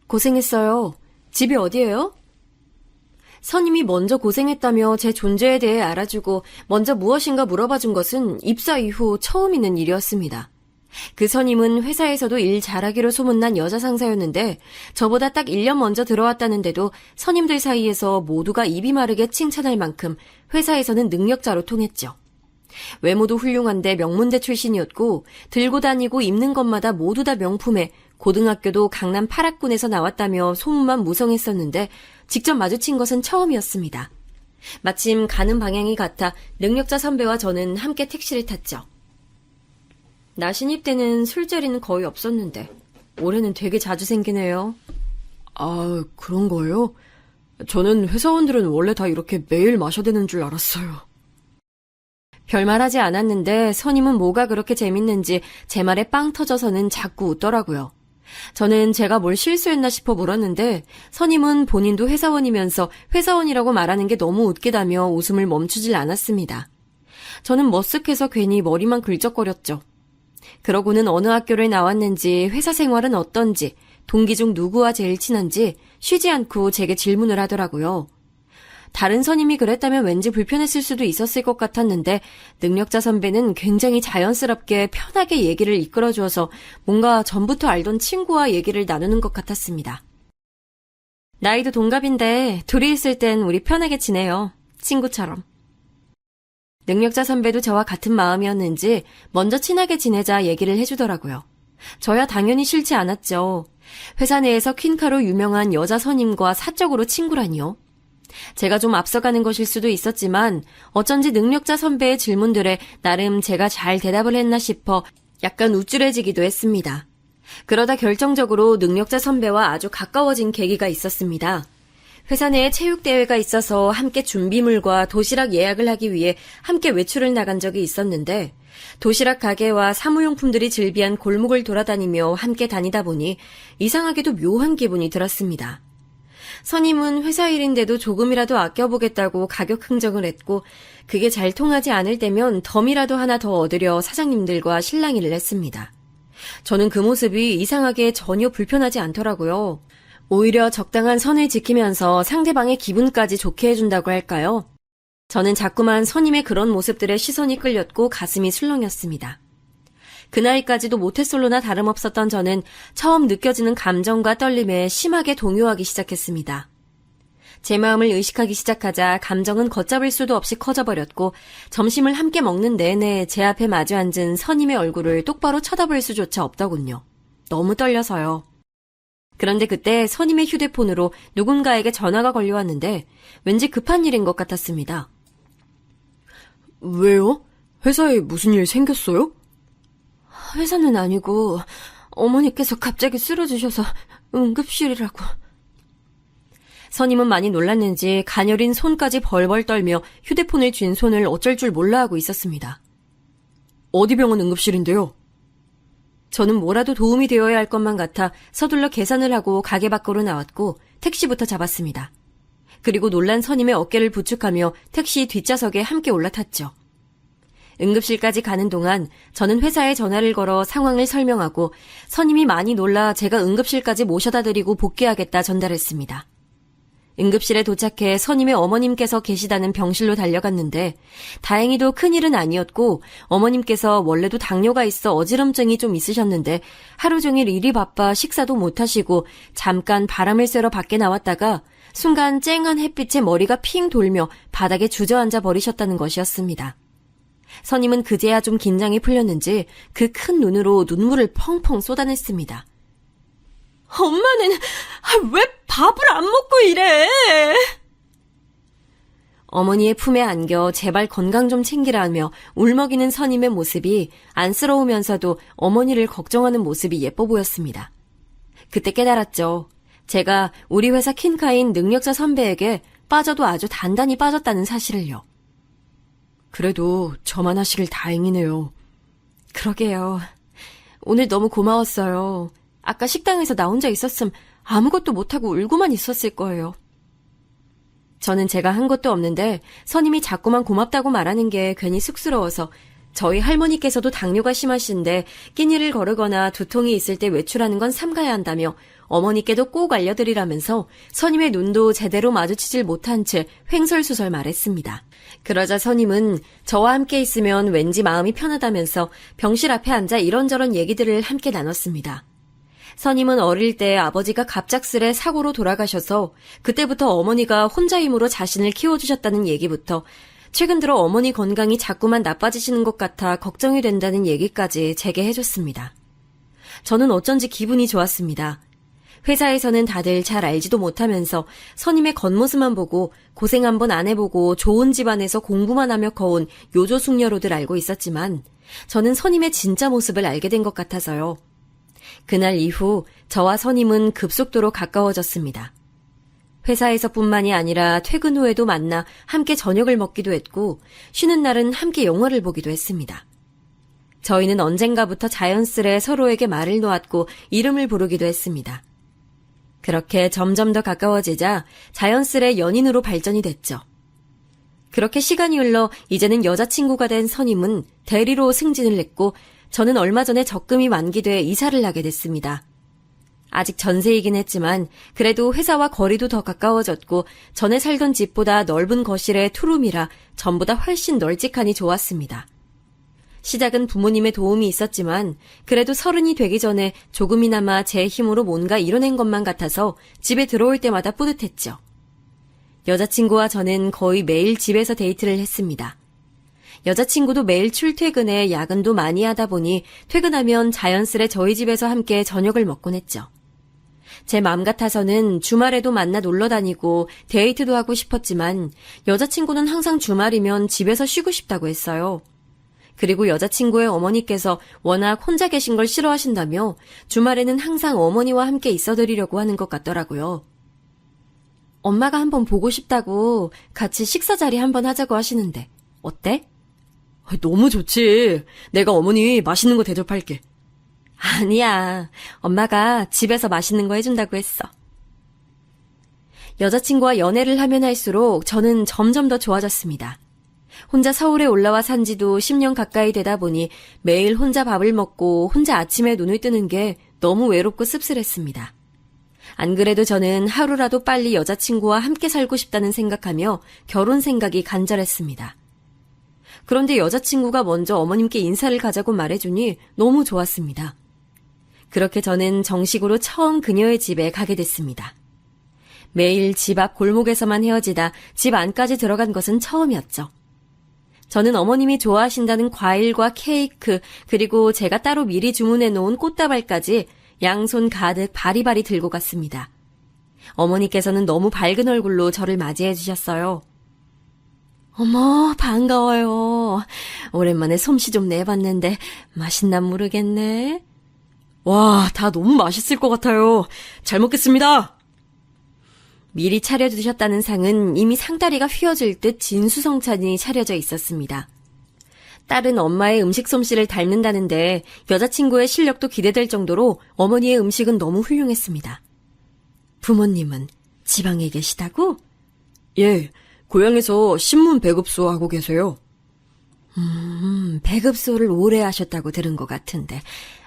고생했어요. 집이 어디예요? 선임이 먼저 고생했다며 제 존재에 대해 알아주고 먼저 무엇인가 물어봐준 것은 입사 이후 처음 있는 일이었습니다. 그 선임은 회사에서도 일 잘하기로 소문난 여자 상사였는데 저보다 딱 1년 먼저 들어왔다는데도 선임들 사이에서 모두가 입이 마르게 칭찬할 만큼 회사에서는 능력자로 통했죠. 외모도 훌륭한데 명문대 출신이었고 들고 다니고 입는 것마다 모두 다 명품에 고등학교도 강남 8학군에서 나왔다며 소문만 무성했었는데 직접 마주친 것은 처음이었습니다. 마침 가는 방향이 같아 능력자 선배와 저는 함께 택시를 탔죠. 나 신입 때는 술자리는 거의 없었는데 올해는 되게 자주 생기네요. 아, 그런 거예요? 저는 회사원들은 원래 다 이렇게 매일 마셔대는 줄 알았어요. 별말하지 않았는데 선임은 뭐가 그렇게 재밌는지 제 말에 빵 터져서는 자꾸 웃더라고요. 저는 제가 뭘 실수했나 싶어 물었는데 선임은 본인도 회사원이면서 회사원이라고 말하는 게 너무 웃기다며 웃음을 멈추질 않았습니다. 저는 머쓱해서 괜히 머리만 긁적거렸죠. 그러고는 어느 학교를 나왔는지 회사 생활은 어떤지 동기 중 누구와 제일 친한지 쉬지 않고 제게 질문을 하더라고요. 다른 선임이 그랬다면 왠지 불편했을 수도 있었을 것 같았는데 능력자 선배는 굉장히 자연스럽게 편하게 얘기를 이끌어주어서 뭔가 전부터 알던 친구와 얘기를 나누는 것 같았습니다. 나이도 동갑인데 둘이 있을 땐 우리 편하게 지내요. 친구처럼. 능력자 선배도 저와 같은 마음이었는지 먼저 친하게 지내자 얘기를 해주더라고요. 저야 당연히 싫지 않았죠. 회사 내에서 퀸카로 유명한 여자 선임과 사적으로 친구라니요. 제가 좀 앞서가는 것일 수도 있었지만 어쩐지 능력자 선배의 질문들에 나름 제가 잘 대답을 했나 싶어 약간 우쭐해지기도 했습니다. 그러다 결정적으로 능력자 선배와 아주 가까워진 계기가 있었습니다. 회사 내에 체육대회가 있어서 함께 준비물과 도시락 예약을 하기 위해 함께 외출을 나간 적이 있었는데 도시락 가게와 사무용품들이 즐비한 골목을 돌아다니며 함께 다니다 보니 이상하게도 묘한 기분이 들었습니다. 선임은 회사 일인데도 조금이라도 아껴보겠다고 가격 흥정을 했고 그게 잘 통하지 않을 때면 덤이라도 하나 더 얻으려 사장님들과 실랑이를 했습니다. 저는 그 모습이 이상하게 전혀 불편하지 않더라고요. 오히려 적당한 선을 지키면서 상대방의 기분까지 좋게 해준다고 할까요? 저는 자꾸만 선임의 그런 모습들에 시선이 끌렸고 가슴이 술렁였습니다. 그 나이까지도 모태솔로나 다름없었던 저는 처음 느껴지는 감정과 떨림에 심하게 동요하기 시작했습니다. 제 마음을 의식하기 시작하자 감정은 걷잡을 수도 없이 커져버렸고 점심을 함께 먹는 내내 제 앞에 마주 앉은 선임의 얼굴을 똑바로 쳐다볼 수조차 없더군요. 너무 떨려서요. 그런데 그때 선임의 휴대폰으로 누군가에게 전화가 걸려왔는데 왠지 급한 일인 것 같았습니다. 왜요? 회사에 무슨 일 생겼어요? 회사는 아니고 어머니께서 갑자기 쓰러지셔서 응급실이라고. 선임은 많이 놀랐는지 가녀린 손까지 벌벌 떨며 휴대폰을 쥔 손을 어쩔 줄 몰라 하고 있었습니다. 어디 병원 응급실인데요? 저는 뭐라도 도움이 되어야 할 것만 같아 서둘러 계산을 하고 가게 밖으로 나왔고 택시부터 잡았습니다. 그리고 놀란 선임의 어깨를 부축하며 택시 뒷좌석에 함께 올라탔죠. 응급실까지 가는 동안 저는 회사에 전화를 걸어 상황을 설명하고 선임이 많이 놀라 제가 응급실까지 모셔다 드리고 복귀하겠다 전달했습니다. 응급실에 도착해 선임의 어머님께서 계시다는 병실로 달려갔는데 다행히도 큰일은 아니었고 어머님께서 원래도 당뇨가 있어 어지럼증이 좀 있으셨는데 하루 종일 일이 바빠 식사도 못하시고 잠깐 바람을 쐬러 밖에 나왔다가 순간 쨍한 햇빛에 머리가 핑 돌며 바닥에 주저앉아 버리셨다는 것이었습니다. 선임은 그제야 좀 긴장이 풀렸는지 그 큰 눈으로 눈물을 펑펑 쏟아냈습니다. 엄마는 왜 밥을 안 먹고 이래? 어머니의 품에 안겨 제발 건강 좀 챙기라며 울먹이는 선임의 모습이 안쓰러우면서도 어머니를 걱정하는 모습이 예뻐 보였습니다. 그때 깨달았죠. 제가 우리 회사 킨카인 능력자 선배에게 빠져도 아주 단단히 빠졌다는 사실을요. 그래도 저만 하시길 다행이네요. 그러게요. 오늘 너무 고마웠어요. 아까 식당에서 나 혼자 있었음 아무것도 못하고 울고만 있었을 거예요. 저는 제가 한 것도 없는데 선임이 자꾸만 고맙다고 말하는 게 괜히 쑥스러워서 저희 할머니께서도 당뇨가 심하신데 끼니를 거르거나 두통이 있을 때 외출하는 건 삼가야 한다며 어머니께도 꼭 알려드리라면서 선임의 눈도 제대로 마주치질 못한 채 횡설수설 말했습니다. 그러자 선임은 저와 함께 있으면 왠지 마음이 편하다면서 병실 앞에 앉아 이런저런 얘기들을 함께 나눴습니다. 선임은 어릴 때 아버지가 갑작스레 사고로 돌아가셔서 그때부터 어머니가 혼자 힘으로 자신을 키워주셨다는 얘기부터 최근 들어 어머니 건강이 자꾸만 나빠지시는 것 같아 걱정이 된다는 얘기까지 제게 해줬습니다. 저는 어쩐지 기분이 좋았습니다. 회사에서는 다들 잘 알지도 못하면서 선임의 겉모습만 보고 고생 한번 안 해보고 좋은 집안에서 공부만 하며 커온 요조숙녀로들 알고 있었지만 저는 선임의 진짜 모습을 알게 된 것 같아서요. 그날 이후 저와 선임은 급속도로 가까워졌습니다. 회사에서뿐만이 아니라 퇴근 후에도 만나 함께 저녁을 먹기도 했고 쉬는 날은 함께 영화를 보기도 했습니다. 저희는 언젠가부터 자연스레 서로에게 말을 놓았고 이름을 부르기도 했습니다. 그렇게 점점 더 가까워지자 자연스레 연인으로 발전이 됐죠. 그렇게 시간이 흘러 이제는 여자친구가 된 선임은 대리로 승진을 했고 저는 얼마 전에 적금이 만기돼 이사를 하게 됐습니다. 아직 전세이긴 했지만 그래도 회사와 거리도 더 가까워졌고 전에 살던 집보다 넓은 거실에 투룸이라 전보다 훨씬 널찍하니 좋았습니다. 시작은 부모님의 도움이 있었지만 그래도 30이 되기 전에 조금이나마 제 힘으로 뭔가 이뤄낸 것만 같아서 집에 들어올 때마다 뿌듯했죠. 여자친구와 저는 거의 매일 집에서 데이트를 했습니다. 여자친구도 매일 출퇴근에 야근도 많이 하다 보니 퇴근하면 자연스레 저희 집에서 함께 저녁을 먹곤 했죠. 제 마음 같아서는 주말에도 만나 놀러 다니고 데이트도 하고 싶었지만 여자친구는 항상 주말이면 집에서 쉬고 싶다고 했어요. 그리고 여자친구의 어머니께서 워낙 혼자 계신 걸 싫어하신다며 주말에는 항상 어머니와 함께 있어드리려고 하는 것 같더라고요. 엄마가 한번 보고 싶다고 같이 식사 자리 한번 하자고 하시는데 어때? 너무 좋지. 내가 어머니 맛있는 거 대접할게. 아니야. 엄마가 집에서 맛있는 거 해준다고 했어. 여자친구와 연애를 하면 할수록 저는 점점 더 좋아졌습니다. 혼자 서울에 올라와 산 지도 10년 가까이 되다 보니 매일 혼자 밥을 먹고 혼자 아침에 눈을 뜨는 게 너무 외롭고 씁쓸했습니다. 안 그래도 저는 하루라도 빨리 여자친구와 함께 살고 싶다는 생각하며 결혼 생각이 간절했습니다. 그런데 여자친구가 먼저 어머님께 인사를 가자고 말해주니 너무 좋았습니다. 그렇게 저는 정식으로 처음 그녀의 집에 가게 됐습니다. 매일 집 앞 골목에서만 헤어지다 집 안까지 들어간 것은 처음이었죠. 저는 어머님이 좋아하신다는 과일과 케이크 그리고 제가 따로 미리 주문해 놓은 꽃다발까지 양손 가득 바리바리 들고 갔습니다. 어머니께서는 너무 밝은 얼굴로 저를 맞이해 주셨어요. 어머, 반가워요. 오랜만에 솜씨 좀 내봤는데 맛있나 모르겠네. 와, 다 너무 맛있을 것 같아요. 잘 먹겠습니다. 미리 차려주셨다는 상은 이미 상다리가 휘어질 듯 진수성찬이 차려져 있었습니다. 딸은 엄마의 음식 솜씨를 닮는다는데 여자친구의 실력도 기대될 정도로 어머니의 음식은 너무 훌륭했습니다. 부모님은 지방에 계시다고? 예, 고향에서 신문 배급소 하고 계세요. 배급소를 오래 하셨다고 들은 것 같은데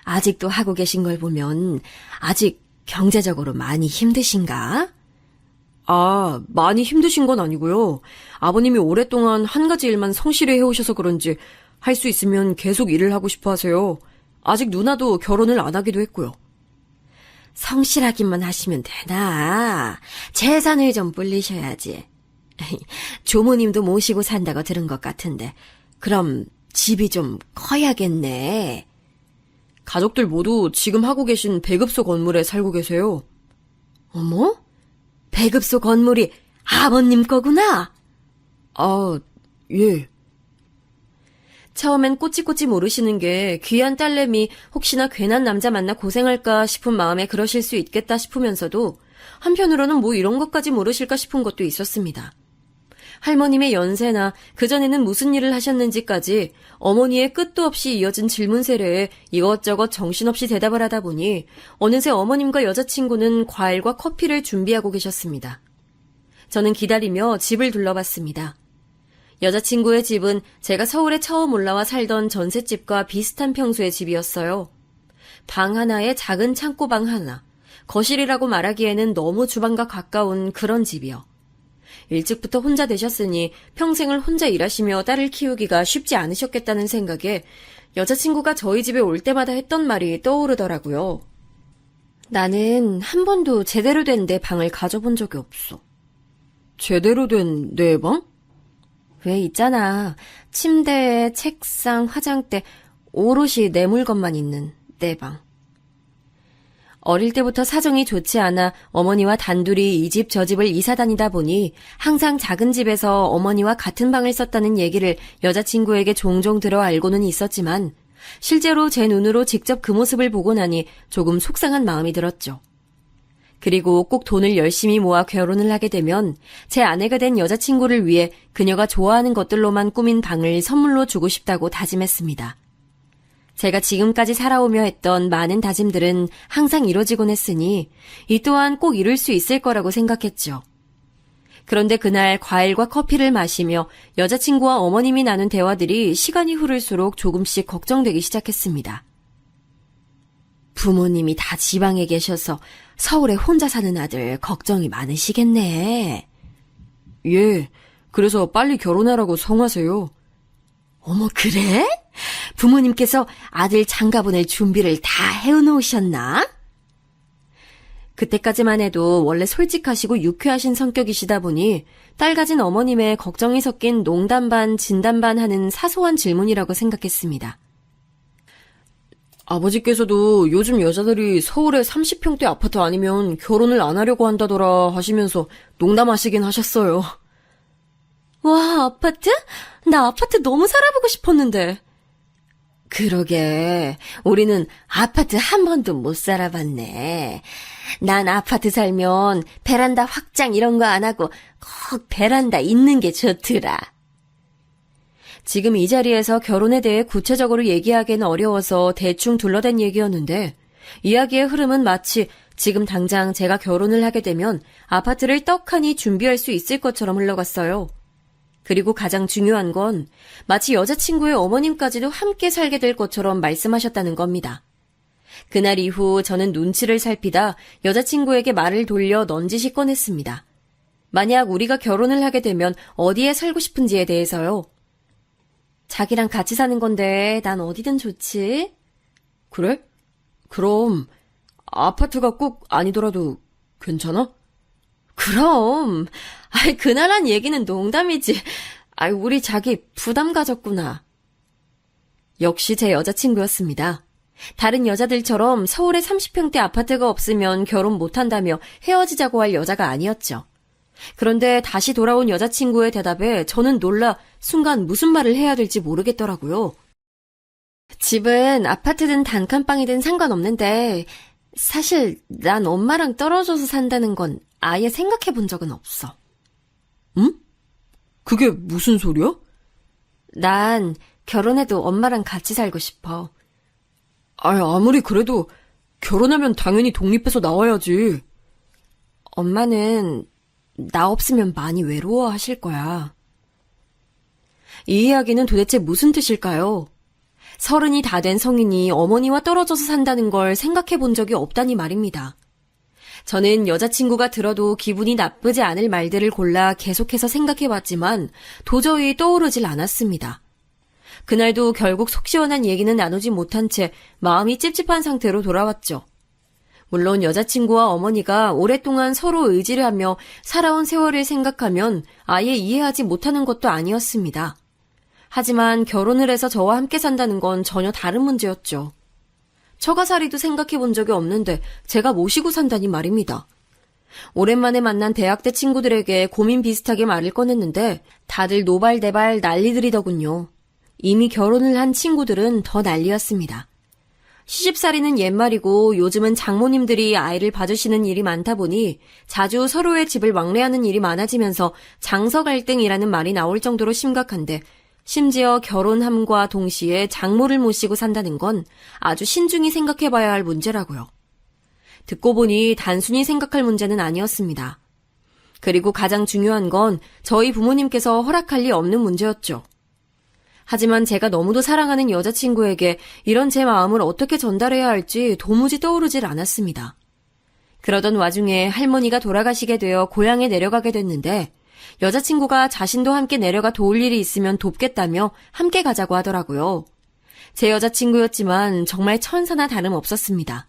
아직도 하고 계신 걸 보면 아직 경제적으로 많이 힘드신가? 아, 많이 힘드신 건 아니고요. 아버님이 오랫동안 한 가지 일만 성실히 해오셔서 그런지 할 수 있으면 계속 일을 하고 싶어 하세요. 아직 누나도 결혼을 안 하기도 했고요. 성실하기만 하시면 되나? 재산을 좀 불리셔야지. 조모님도 모시고 산다고 들은 것 같은데 그럼 집이 좀 커야겠네. 가족들 모두 지금 하고 계신 배급소 건물에 살고 계세요. 어머? 배급소 건물이 아버님 거구나? 아, 예. 처음엔 꼬치꼬치 모르시는 게 귀한 딸내미 혹시나 괜한 남자 만나 고생할까 싶은 마음에 그러실 수 있겠다 싶으면서도 한편으로는 뭐 이런 것까지 모르실까 싶은 것도 있었습니다. 할머님의 연세나 그전에는 무슨 일을 하셨는지까지 어머니의 끝도 없이 이어진 질문 세례에 이것저것 정신없이 대답을 하다 보니 어느새 어머님과 여자친구는 과일과 커피를 준비하고 계셨습니다. 저는 기다리며 집을 둘러봤습니다. 여자친구의 집은 제가 서울에 처음 올라와 살던 전셋집과 비슷한 평수의 집이었어요. 방 하나에 작은 창고방 하나, 거실이라고 말하기에는 너무 주방과 가까운 그런 집이요. 일찍부터 혼자 되셨으니 평생을 혼자 일하시며 딸을 키우기가 쉽지 않으셨겠다는 생각에 여자친구가 저희 집에 올 때마다 했던 말이 떠오르더라고요. 나는 한 번도 제대로 된 내 방을 가져본 적이 없어. 제대로 된 내 방? 왜 있잖아. 침대, 책상, 화장대, 오롯이 내 물건만 있는 내 방. 어릴 때부터 사정이 좋지 않아 어머니와 단둘이 이 집 저 집을 이사 다니다 보니 항상 작은 집에서 어머니와 같은 방을 썼다는 얘기를 여자친구에게 종종 들어 알고는 있었지만 실제로 제 눈으로 직접 그 모습을 보고 나니 조금 속상한 마음이 들었죠. 그리고 꼭 돈을 열심히 모아 결혼을 하게 되면 제 아내가 된 여자친구를 위해 그녀가 좋아하는 것들로만 꾸민 방을 선물로 주고 싶다고 다짐했습니다. 제가 지금까지 살아오며 했던 많은 다짐들은 항상 이루어지곤 했으니 이 또한 꼭 이룰 수 있을 거라고 생각했죠. 그런데 그날 과일과 커피를 마시며 여자친구와 어머님이 나눈 대화들이 시간이 흐를수록 조금씩 걱정되기 시작했습니다. 부모님이 다 지방에 계셔서 서울에 혼자 사는 아들 걱정이 많으시겠네. 예, 그래서 빨리 결혼하라고 성하세요. 어머, 그래? 부모님께서 아들 장가 보낼 준비를 다 해놓으셨나? 그때까지만 해도 원래 솔직하시고 유쾌하신 성격이시다 보니 딸 가진 어머님의 걱정이 섞인 농담 반 진담 반 하는 사소한 질문이라고 생각했습니다. 아버지께서도 요즘 여자들이 서울에 30평대 아파트 아니면 결혼을 안 하려고 한다더라 하시면서 농담하시긴 하셨어요. 와, 아파트? 나 아파트 너무 살아보고 싶었는데. 그러게, 우리는 아파트 한 번도 못 살아봤네. 난 아파트 살면 베란다 확장 이런 거 안 하고 꼭 베란다 있는 게 좋더라. 지금 이 자리에서 결혼에 대해 구체적으로 얘기하기는 어려워서 대충 둘러댄 얘기였는데 이야기의 흐름은 마치 지금 당장 제가 결혼을 하게 되면 아파트를 떡하니 준비할 수 있을 것처럼 흘러갔어요. 그리고 가장 중요한 건 마치 여자친구의 어머님까지도 함께 살게 될 것처럼 말씀하셨다는 겁니다. 그날 이후 저는 눈치를 살피다 여자친구에게 말을 돌려 넌지시 꺼냈습니다. 만약 우리가 결혼을 하게 되면 어디에 살고 싶은지에 대해서요. 자기랑 같이 사는 건데 난 어디든 좋지. 그래? 그럼 아파트가 꼭 아니더라도 괜찮아? 그럼. 그날 한 얘기는 농담이지. 우리 자기 부담 가졌구나. 역시 제 여자친구였습니다. 다른 여자들처럼 서울에 30평대 아파트가 없으면 결혼 못한다며 헤어지자고 할 여자가 아니었죠. 그런데 다시 돌아온 여자친구의 대답에 저는 놀라 순간 무슨 말을 해야 될지 모르겠더라고요. 집은 아파트든 단칸방이든 상관없는데 사실 난 엄마랑 떨어져서 산다는 건 아예 생각해 본 적은 없어. 응? 그게 무슨 소리야? 난 결혼해도 엄마랑 같이 살고 싶어. 아무리 그래도 결혼하면 당연히 독립해서 나와야지. 엄마는 나 없으면 많이 외로워하실 거야. 이 이야기는 도대체 무슨 뜻일까요? 30이 다 된 성인이 어머니와 떨어져서 산다는 걸 생각해 본 적이 없다니 말입니다. 저는 여자친구가 들어도 기분이 나쁘지 않을 말들을 골라 계속해서 생각해봤지만 도저히 떠오르질 않았습니다. 그날도 결국 속 시원한 얘기는 나누지 못한 채 마음이 찝찝한 상태로 돌아왔죠. 물론 여자친구와 어머니가 오랫동안 서로 의지를 하며 살아온 세월을 생각하면 아예 이해하지 못하는 것도 아니었습니다. 하지만 결혼을 해서 저와 함께 산다는 건 전혀 다른 문제였죠. 처가살이도 생각해 본 적이 없는데 제가 모시고 산다니 말입니다. 오랜만에 만난 대학 때 친구들에게 고민 비슷하게 말을 꺼냈는데 다들 노발대발 난리들이더군요. 이미 결혼을 한 친구들은 더 난리였습니다. 시집살이는 옛말이고 요즘은 장모님들이 아이를 봐주시는 일이 많다 보니 자주 서로의 집을 왕래하는 일이 많아지면서 장서 갈등이라는 말이 나올 정도로 심각한데 심지어 결혼함과 동시에 장모를 모시고 산다는 건 아주 신중히 생각해봐야 할 문제라고요. 듣고 보니 단순히 생각할 문제는 아니었습니다. 그리고 가장 중요한 건 저희 부모님께서 허락할 리 없는 문제였죠. 하지만 제가 너무도 사랑하는 여자친구에게 이런 제 마음을 어떻게 전달해야 할지 도무지 떠오르질 않았습니다. 그러던 와중에 할머니가 돌아가시게 되어 고향에 내려가게 됐는데 여자친구가 자신도 함께 내려가 도울 일이 있으면 돕겠다며 함께 가자고 하더라고요. 제 여자친구였지만 정말 천사나 다름없었습니다.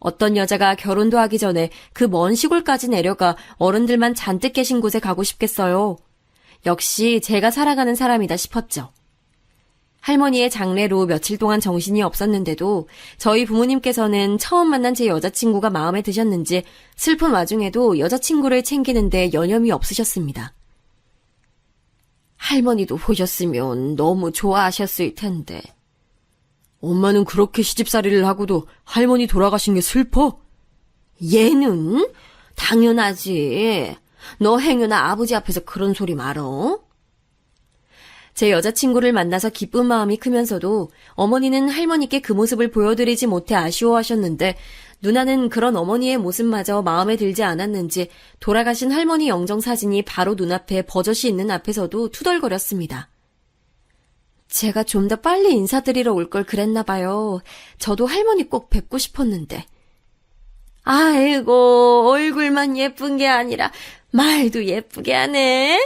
어떤 여자가 결혼도 하기 전에 그 먼 시골까지 내려가 어른들만 잔뜩 계신 곳에 가고 싶겠어요. 역시 제가 사랑하는 사람이다 싶었죠. 할머니의 장례로 며칠 동안 정신이 없었는데도 저희 부모님께서는 처음 만난 제 여자친구가 마음에 드셨는지 슬픈 와중에도 여자친구를 챙기는데 여념이 없으셨습니다. 할머니도 보셨으면 너무 좋아하셨을 텐데. 엄마는 그렇게 시집살이를 하고도 할머니 돌아가신 게 슬퍼? 얘는? 당연하지. 너 행여나 아버지 앞에서 그런 소리 말어. 제 여자친구를 만나서 기쁜 마음이 크면서도 어머니는 할머니께 그 모습을 보여드리지 못해 아쉬워하셨는데 누나는 그런 어머니의 모습마저 마음에 들지 않았는지 돌아가신 할머니 영정 사진이 바로 눈앞에 버젓이 있는 앞에서도 투덜거렸습니다. 제가 좀 더 빨리 인사드리러 올 걸 그랬나 봐요. 저도 할머니 꼭 뵙고 싶었는데. 아이고, 얼굴만 예쁜 게 아니라 말도 예쁘게 하네.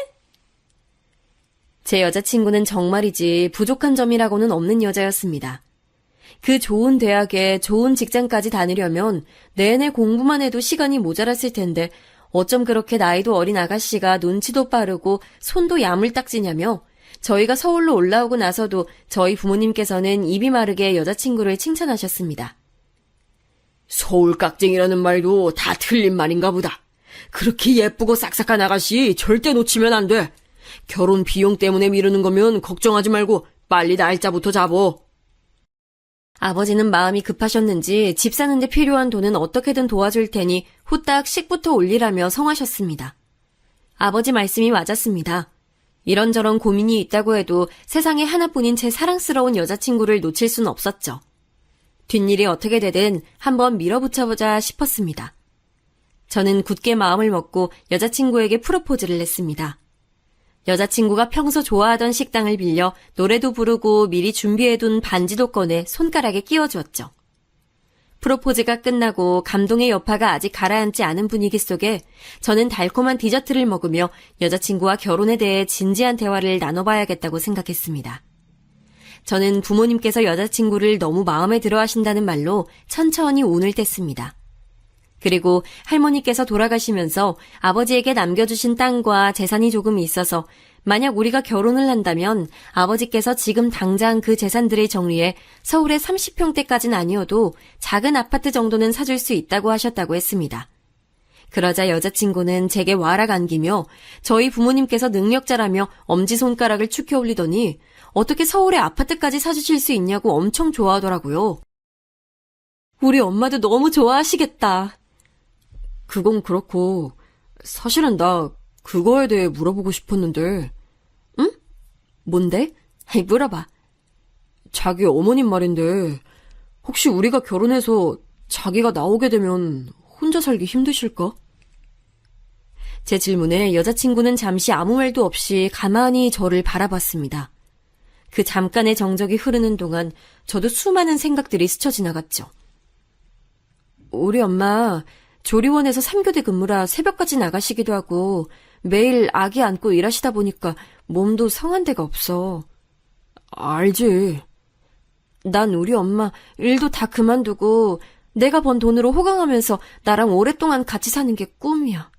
제 여자친구는 정말이지 부족한 점이라고는 없는 여자였습니다. 그 좋은 대학에 좋은 직장까지 다니려면 내내 공부만 해도 시간이 모자랐을 텐데 어쩜 그렇게 나이도 어린 아가씨가 눈치도 빠르고 손도 야물딱지냐며 저희가 서울로 올라오고 나서도 저희 부모님께서는 입이 마르게 여자친구를 칭찬하셨습니다. 서울 깍쟁이라는 말도 다 틀린 말인가 보다. 그렇게 예쁘고 싹싹한 아가씨 절대 놓치면 안 돼. 결혼 비용 때문에 미루는 거면 걱정하지 말고 빨리 날짜부터 잡어. 아버지는 마음이 급하셨는지 집 사는데 필요한 돈은 어떻게든 도와줄 테니 후딱 식부터 올리라며 성하셨습니다. 아버지 말씀이 맞았습니다. 이런저런 고민이 있다고 해도 세상에 하나뿐인 제 사랑스러운 여자친구를 놓칠 순 없었죠. 뒷일이 어떻게 되든 한번 밀어붙여보자 싶었습니다. 저는 굳게 마음을 먹고 여자친구에게 프로포즈를 했습니다. 여자친구가 평소 좋아하던 식당을 빌려 노래도 부르고 미리 준비해둔 반지도 꺼내 손가락에 끼워주었죠. 프로포즈가 끝나고 감동의 여파가 아직 가라앉지 않은 분위기 속에 저는 달콤한 디저트를 먹으며 여자친구와 결혼에 대해 진지한 대화를 나눠봐야겠다고 생각했습니다. 저는 부모님께서 여자친구를 너무 마음에 들어 하신다는 말로 천천히 운을 뗐습니다. 그리고 할머니께서 돌아가시면서 아버지에게 남겨주신 땅과 재산이 조금 있어서 만약 우리가 결혼을 한다면 아버지께서 지금 당장 그 재산들을 정리해 서울의 30평대까지는 아니어도 작은 아파트 정도는 사줄 수 있다고 하셨다고 했습니다. 그러자 여자친구는 제게 와락 안기며 저희 부모님께서 능력자라며 엄지손가락을 축혀 올리더니 어떻게 서울의 아파트까지 사주실 수 있냐고 엄청 좋아하더라고요. 우리 엄마도 너무 좋아하시겠다. 그건 그렇고 사실은 나 그거에 대해 물어보고 싶었는데. 응? 뭔데? 물어봐. 자기 어머님 말인데 혹시 우리가 결혼해서 자기가 나오게 되면 혼자 살기 힘드실까? 제 질문에 여자친구는 잠시 아무 말도 없이 가만히 저를 바라봤습니다. 그 잠깐의 정적이 흐르는 동안 저도 수많은 생각들이 스쳐 지나갔죠. 우리 엄마 조리원에서 3교대 근무라 새벽까지 나가시기도 하고 매일 아기 안고 일하시다 보니까 몸도 성한 데가 없어. 알지. 난 우리 엄마 일도 다 그만두고 내가 번 돈으로 호강하면서 나랑 오랫동안 같이 사는 게 꿈이야.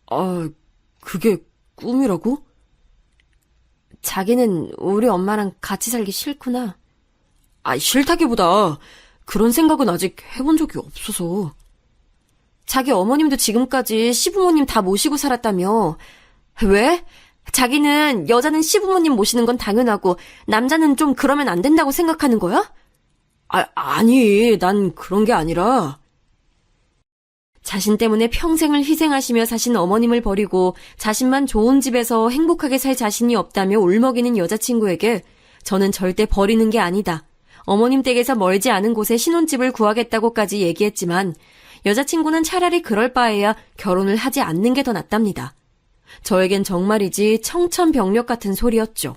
아, 그게 꿈이라고? 자기는 우리 엄마랑 같이 살기 싫구나. 싫다기보다 그런 생각은 아직 해본 적이 없어서. 자기 어머님도 지금까지 시부모님 다 모시고 살았다며. 왜? 자기는 여자는 시부모님 모시는 건 당연하고 남자는 좀 그러면 안 된다고 생각하는 거야? 아니, 난 그런 게 아니라. 자신 때문에 평생을 희생하시며 사신 어머님을 버리고 자신만 좋은 집에서 행복하게 살 자신이 없다며 울먹이는 여자친구에게 저는 절대 버리는 게 아니다. 어머님 댁에서 멀지 않은 곳에 신혼집을 구하겠다고까지 얘기했지만 여자친구는 차라리 그럴 바에야 결혼을 하지 않는 게 더 낫답니다. 저에겐 정말이지 청천벽력 같은 소리였죠.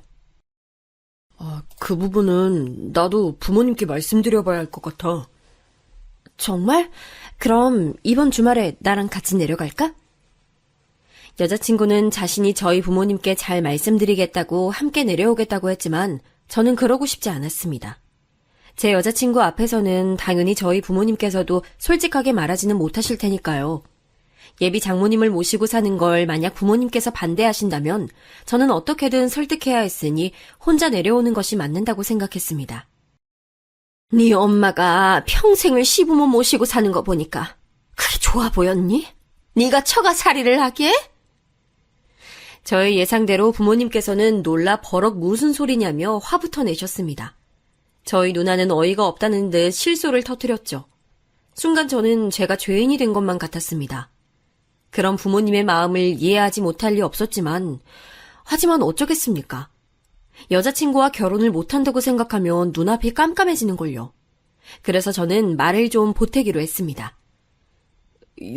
그 부분은 나도 부모님께 말씀드려봐야 할 것 같아. 정말? 그럼 이번 주말에 나랑 같이 내려갈까? 여자친구는 자신이 저희 부모님께 잘 말씀드리겠다고 함께 내려오겠다고 했지만 저는 그러고 싶지 않았습니다. 제 여자친구 앞에서는 당연히 저희 부모님께서도 솔직하게 말하지는 못하실 테니까요. 예비 장모님을 모시고 사는 걸 만약 부모님께서 반대하신다면 저는 어떻게든 설득해야 했으니 혼자 내려오는 것이 맞는다고 생각했습니다. 네 엄마가 평생을 시부모 모시고 사는 거 보니까 그게 좋아 보였니? 네가 처가살이를 하게? 저의 예상대로 부모님께서는 놀라 버럭 무슨 소리냐며 화부터 내셨습니다. 저희 누나는 어이가 없다는 듯 실소를 터뜨렸죠. 순간 저는 제가 죄인이 된 것만 같았습니다. 그런 부모님의 마음을 이해하지 못할 리 없었지만 하지만 어쩌겠습니까? 여자친구와 결혼을 못한다고 생각하면 눈앞이 깜깜해지는걸요. 그래서 저는 말을 좀 보태기로 했습니다.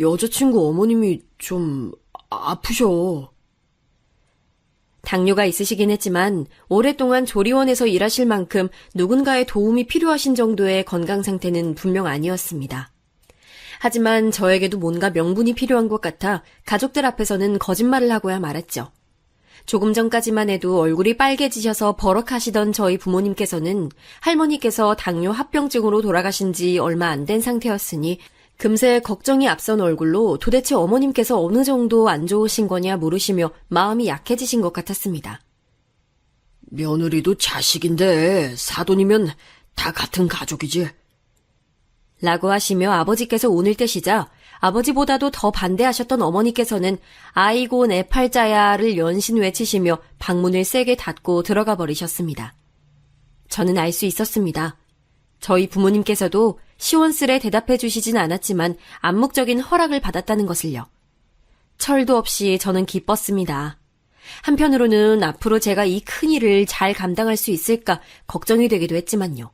여자친구 어머님이 좀 아프셔. 당뇨가 있으시긴 했지만 오랫동안 조리원에서 일하실 만큼 누군가의 도움이 필요하신 정도의 건강 상태는 분명 아니었습니다. 하지만 저에게도 뭔가 명분이 필요한 것 같아 가족들 앞에서는 거짓말을 하고야 말았죠. 조금 전까지만 해도 얼굴이 빨개지셔서 버럭하시던 저희 부모님께서는 할머니께서 당뇨 합병증으로 돌아가신 지 얼마 안 된 상태였으니 금세 걱정이 앞선 얼굴로 도대체 어머님께서 어느 정도 안 좋으신 거냐 물으시며 마음이 약해지신 것 같았습니다. 며느리도 자식인데 사돈이면 다 같은 가족이지. 라고 하시며 아버지께서 운을 떼시자 아버지보다도 더 반대하셨던 어머니께서는 아이고 내 팔자야를 연신 외치시며 방문을 세게 닫고 들어가 버리셨습니다. 저는 알 수 있었습니다. 저희 부모님께서도 시원스레 대답해 주시진 않았지만 암묵적인 허락을 받았다는 것을요. 철도 없이 저는 기뻤습니다. 한편으로는 앞으로 제가 이 큰일을 잘 감당할 수 있을까 걱정이 되기도 했지만요.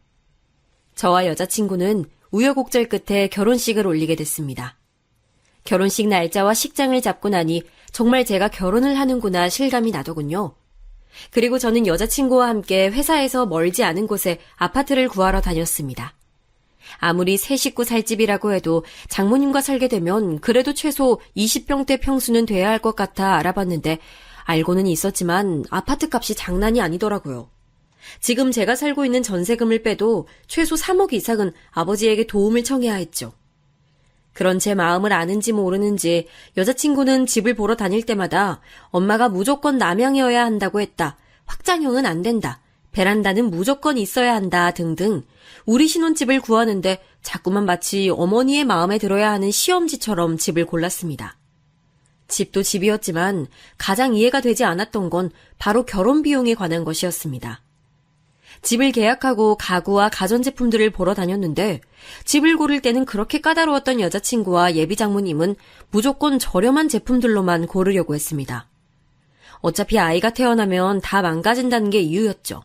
저와 여자친구는 우여곡절 끝에 결혼식을 올리게 됐습니다. 결혼식 날짜와 식장을 잡고 나니 정말 제가 결혼을 하는구나 실감이 나더군요. 그리고 저는 여자친구와 함께 회사에서 멀지 않은 곳에 아파트를 구하러 다녔습니다. 아무리 새 식구 살 집이라고 해도 장모님과 살게 되면 그래도 최소 20평대 평수는 돼야 할 것 같아 알아봤는데 알고는 있었지만 아파트 값이 장난이 아니더라고요. 지금 제가 살고 있는 전세금을 빼도 최소 3억 이상은 아버지에게 도움을 청해야 했죠. 그런 제 마음을 아는지 모르는지 여자친구는 집을 보러 다닐 때마다 엄마가 무조건 남향이어야 한다고 했다. 확장형은 안 된다. 베란다는 무조건 있어야 한다 등등 우리 신혼집을 구하는데 자꾸만 마치 어머니의 마음에 들어야 하는 시험지처럼 집을 골랐습니다. 집도 집이었지만 가장 이해가 되지 않았던 건 바로 결혼 비용에 관한 것이었습니다. 집을 계약하고 가구와 가전제품들을 보러 다녔는데 집을 고를 때는 그렇게 까다로웠던 여자친구와 예비 장모님은 무조건 저렴한 제품들로만 고르려고 했습니다. 어차피 아이가 태어나면 다 망가진다는 게 이유였죠.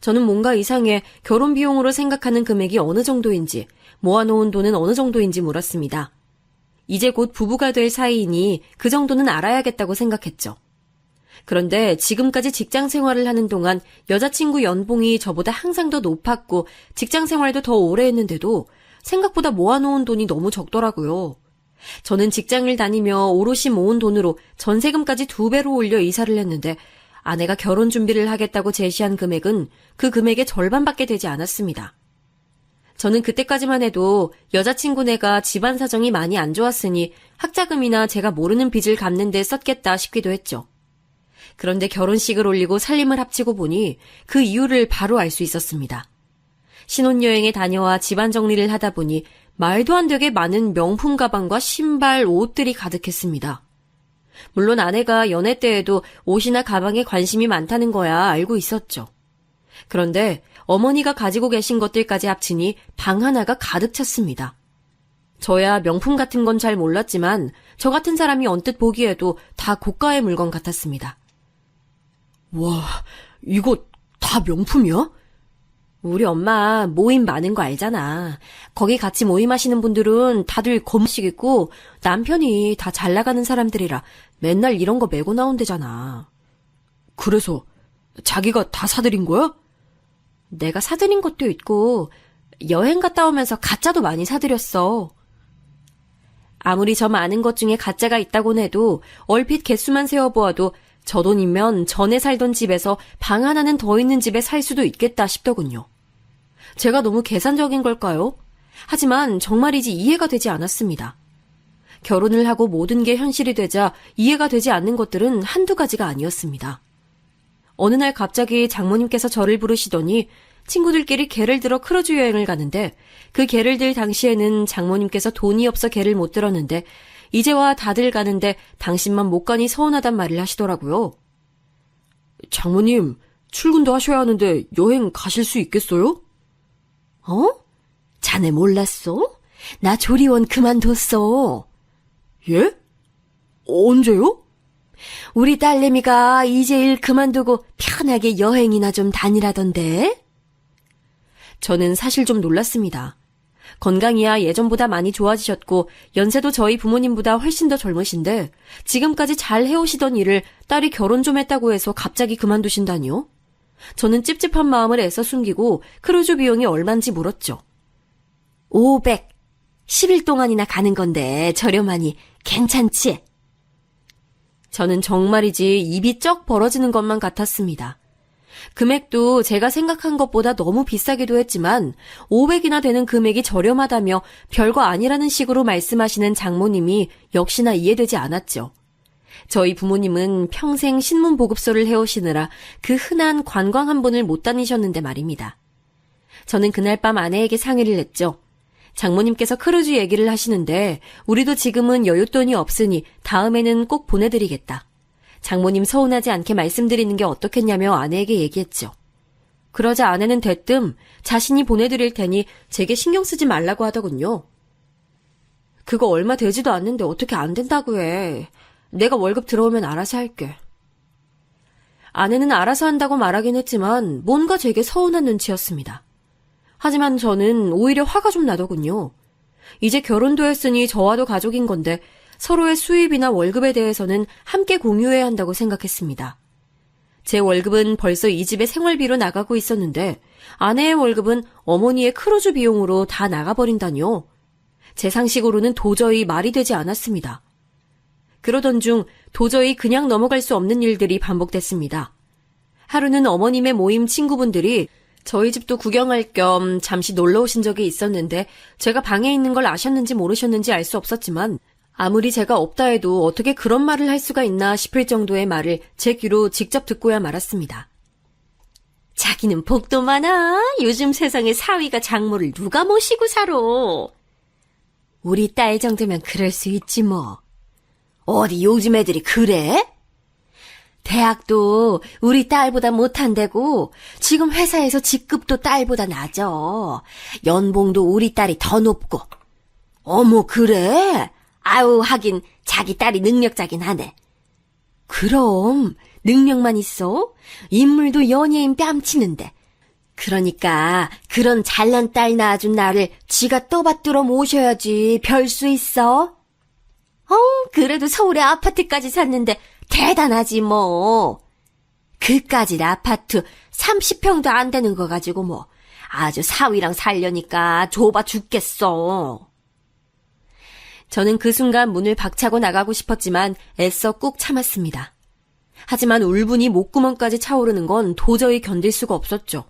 저는 뭔가 이상해 결혼 비용으로 생각하는 금액이 어느 정도인지 모아놓은 돈은 어느 정도인지 물었습니다. 이제 곧 부부가 될 사이이니 그 정도는 알아야겠다고 생각했죠. 그런데 지금까지 직장 생활을 하는 동안 여자친구 연봉이 저보다 항상 더 높았고 직장 생활도 더 오래 했는데도 생각보다 모아놓은 돈이 너무 적더라고요. 저는 직장을 다니며 오롯이 모은 돈으로 전세금까지 2배로 올려 이사를 했는데 아내가 결혼 준비를 하겠다고 제시한 금액은 그 금액의 절반밖에 되지 않았습니다. 저는 그때까지만 해도 여자친구네가 집안 사정이 많이 안 좋았으니 학자금이나 제가 모르는 빚을 갚는 데 썼겠다 싶기도 했죠. 그런데 결혼식을 올리고 살림을 합치고 보니 그 이유를 바로 알 수 있었습니다. 신혼여행에 다녀와 집안 정리를 하다 보니 말도 안 되게 많은 명품 가방과 신발, 옷들이 가득했습니다. 물론 아내가 연애 때에도 옷이나 가방에 관심이 많다는 거야 알고 있었죠. 그런데 어머니가 가지고 계신 것들까지 합치니 방 하나가 가득 찼습니다. 저야 명품 같은 건 잘 몰랐지만 저 같은 사람이 언뜻 보기에도 다 고가의 물건 같았습니다. 와, 이거 다 명품이야? 우리 엄마 모임 많은 거 알잖아. 거기 같이 모임하시는 분들은 다들 검은색 입고 남편이 다 잘 나가는 사람들이라 맨날 이런 거 메고 나온대잖아. 그래서 자기가 다 사들인 거야? 내가 사드린 것도 있고 여행 갔다 오면서 가짜도 많이 사드렸어. 아무리 저 많은 것 중에 가짜가 있다곤 해도 얼핏 개수만 세어보아도 저 돈이면 전에 살던 집에서 방 하나는 더 있는 집에 살 수도 있겠다 싶더군요. 제가 너무 계산적인 걸까요? 하지만 정말이지 이해가 되지 않았습니다. 결혼을 하고 모든 게 현실이 되자 이해가 되지 않는 것들은 한두 가지가 아니었습니다. 어느 날 갑자기 장모님께서 저를 부르시더니 친구들끼리 개를 들어 크루즈 여행을 가는데 그 개를 들 당시에는 장모님께서 돈이 없어 개를 못 들었는데 이제와 다들 가는데 당신만 못 가니 서운하단 말을 하시더라고요. 장모님, 출근도 하셔야 하는데 여행 가실 수 있겠어요? 어? 자네 몰랐어? 나 조리원 그만뒀어. 예? 언제요? 우리 딸내미가 이제 일 그만두고 편하게 여행이나 좀 다니라던데? 저는 사실 좀 놀랐습니다. 건강이야 예전보다 많이 좋아지셨고 연세도 저희 부모님보다 훨씬 더 젊으신데 지금까지 잘 해오시던 일을 딸이 결혼 좀 했다고 해서 갑자기 그만두신다니요? 저는 찝찝한 마음을 애써 숨기고 크루즈 비용이 얼만지 물었죠. 500. 10일 동안이나 가는 건데 저렴하니 괜찮지? 저는 정말이지 입이 쩍 벌어지는 것만 같았습니다. 금액도 제가 생각한 것보다 너무 비싸기도 했지만 500이나 되는 금액이 저렴하다며 별거 아니라는 식으로 말씀하시는 장모님이 역시나 이해되지 않았죠. 저희 부모님은 평생 신문 보급소를 해오시느라 그 흔한 관광 한 번을 못 다니셨는데 말입니다. 저는 그날 밤 아내에게 상의를 했죠. 장모님께서 크루즈 얘기를 하시는데 우리도 지금은 여윳돈이 없으니 다음에는 꼭 보내드리겠다. 장모님 서운하지 않게 말씀드리는 게 어떻겠냐며 아내에게 얘기했죠. 그러자 아내는 대뜸 자신이 보내드릴 테니 제게 신경 쓰지 말라고 하더군요. 그거 얼마 되지도 않는데 어떻게 안 된다고 해. 내가 월급 들어오면 알아서 할게. 아내는 알아서 한다고 말하긴 했지만 뭔가 제게 서운한 눈치였습니다. 하지만 저는 오히려 화가 좀 나더군요. 이제 결혼도 했으니 저와도 가족인 건데 서로의 수입이나 월급에 대해서는 함께 공유해야 한다고 생각했습니다. 제 월급은 벌써 이 집의 생활비로 나가고 있었는데 아내의 월급은 어머니의 크루즈 비용으로 다 나가버린다뇨. 제 상식으로는 도저히 말이 되지 않았습니다. 그러던 중 도저히 그냥 넘어갈 수 없는 일들이 반복됐습니다. 하루는 어머님의 모임 친구분들이 저희 집도 구경할 겸 잠시 놀러 오신 적이 있었는데 제가 방에 있는 걸 아셨는지 모르셨는지 알 수 없었지만 아무리 제가 없다 해도 어떻게 그런 말을 할 수가 있나 싶을 정도의 말을 제 귀로 직접 듣고야 말았습니다. 자기는 복도 많아. 요즘 세상에 사위가 장모를 누가 모시고 살아. 우리 딸 정도면 그럴 수 있지 뭐. 어디 요즘 애들이 그래? 대학도 우리 딸보다 못한대고 지금 회사에서 직급도 딸보다 낮아. 연봉도 우리 딸이 더 높고. 어머 그래? 아유 하긴 자기 딸이 능력자긴 하네. 그럼 능력만 있어? 인물도 연예인 뺨치는데. 그러니까 그런 잘난 딸 낳아준 나를 지가 떠받들어 모셔야지 별 수 있어? 그래도 서울에 아파트까지 샀는데 대단하지 뭐. 그까짓 아파트 30평도 안 되는 거 가지고 뭐 아주 사위랑 살려니까 좁아 죽겠어. 저는 그 순간 문을 박차고 나가고 싶었지만 애써 꾹 참았습니다. 하지만 울분이 목구멍까지 차오르는 건 도저히 견딜 수가 없었죠.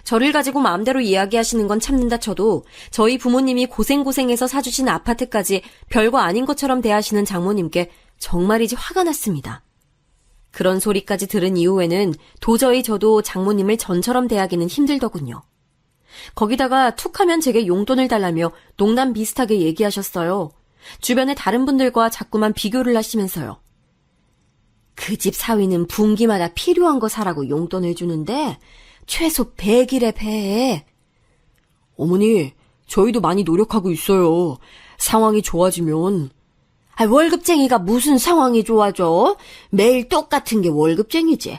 저를 가지고 마음대로 이야기하시는 건 참는다 쳐도 저희 부모님이 고생고생해서 사주신 아파트까지 별거 아닌 것처럼 대하시는 장모님께 정말이지 화가 났습니다. 그런 소리까지 들은 이후에는 도저히 저도 장모님을 전처럼 대하기는 힘들더군요. 거기다가 툭하면 제게 용돈을 달라며 농담 비슷하게 얘기하셨어요. 주변의 다른 분들과 자꾸만 비교를 하시면서요. 그 집 사위는 분기마다 필요한 거 사라고 용돈을 주는데 최소 100일에 배. 어머니, 저희도 많이 노력하고 있어요. 상황이 좋아지면. 월급쟁이가 무슨 상황이 좋아져? 매일 똑같은 게 월급쟁이지.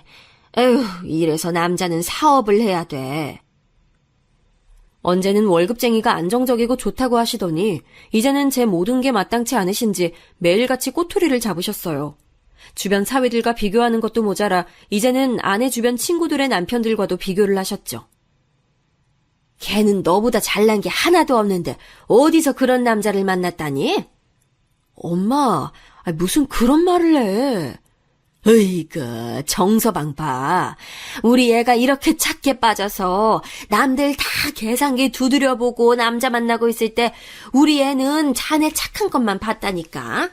에휴, 이래서 남자는 사업을 해야 돼. 언제는 월급쟁이가 안정적이고 좋다고 하시더니 이제는 제 모든 게 마땅치 않으신지 매일같이 꼬투리를 잡으셨어요. 주변 사위들과 비교하는 것도 모자라 이제는 아내 주변 친구들의 남편들과도 비교를 하셨죠. 걔는 너보다 잘난 게 하나도 없는데 어디서 그런 남자를 만났다니? 엄마, 무슨 그런 말을 해. 으이그, 정서방 봐. 우리 애가 이렇게 착해 빠져서 남들 다 계산기 두드려보고 남자 만나고 있을 때 우리 애는 자네 착한 것만 봤다니까.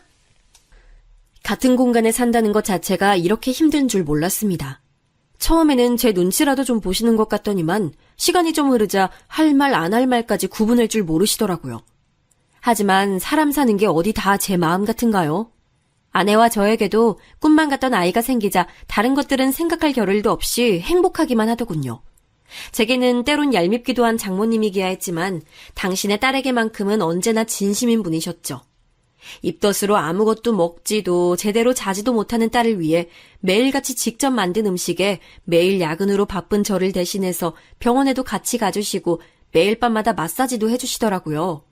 같은 공간에 산다는 것 자체가 이렇게 힘든 줄 몰랐습니다. 처음에는 제 눈치라도 좀 보시는 것 같더니만 시간이 좀 흐르자 할 말 안 할 말까지 구분할 줄 모르시더라고요. 하지만 사람 사는 게 어디 다 제 마음 같은가요? 아내와 저에게도 꿈만 같던 아이가 생기자 다른 것들은 생각할 겨를도 없이 행복하기만 하더군요. 제게는 때론 얄밉기도 한 장모님이기야 했지만 당신의 딸에게만큼은 언제나 진심인 분이셨죠. 입덧으로 아무것도 먹지도 제대로 자지도 못하는 딸을 위해 매일같이 직접 만든 음식에 매일 야근으로 바쁜 저를 대신해서 병원에도 같이 가주시고 매일 밤마다 마사지도 해주시더라고요.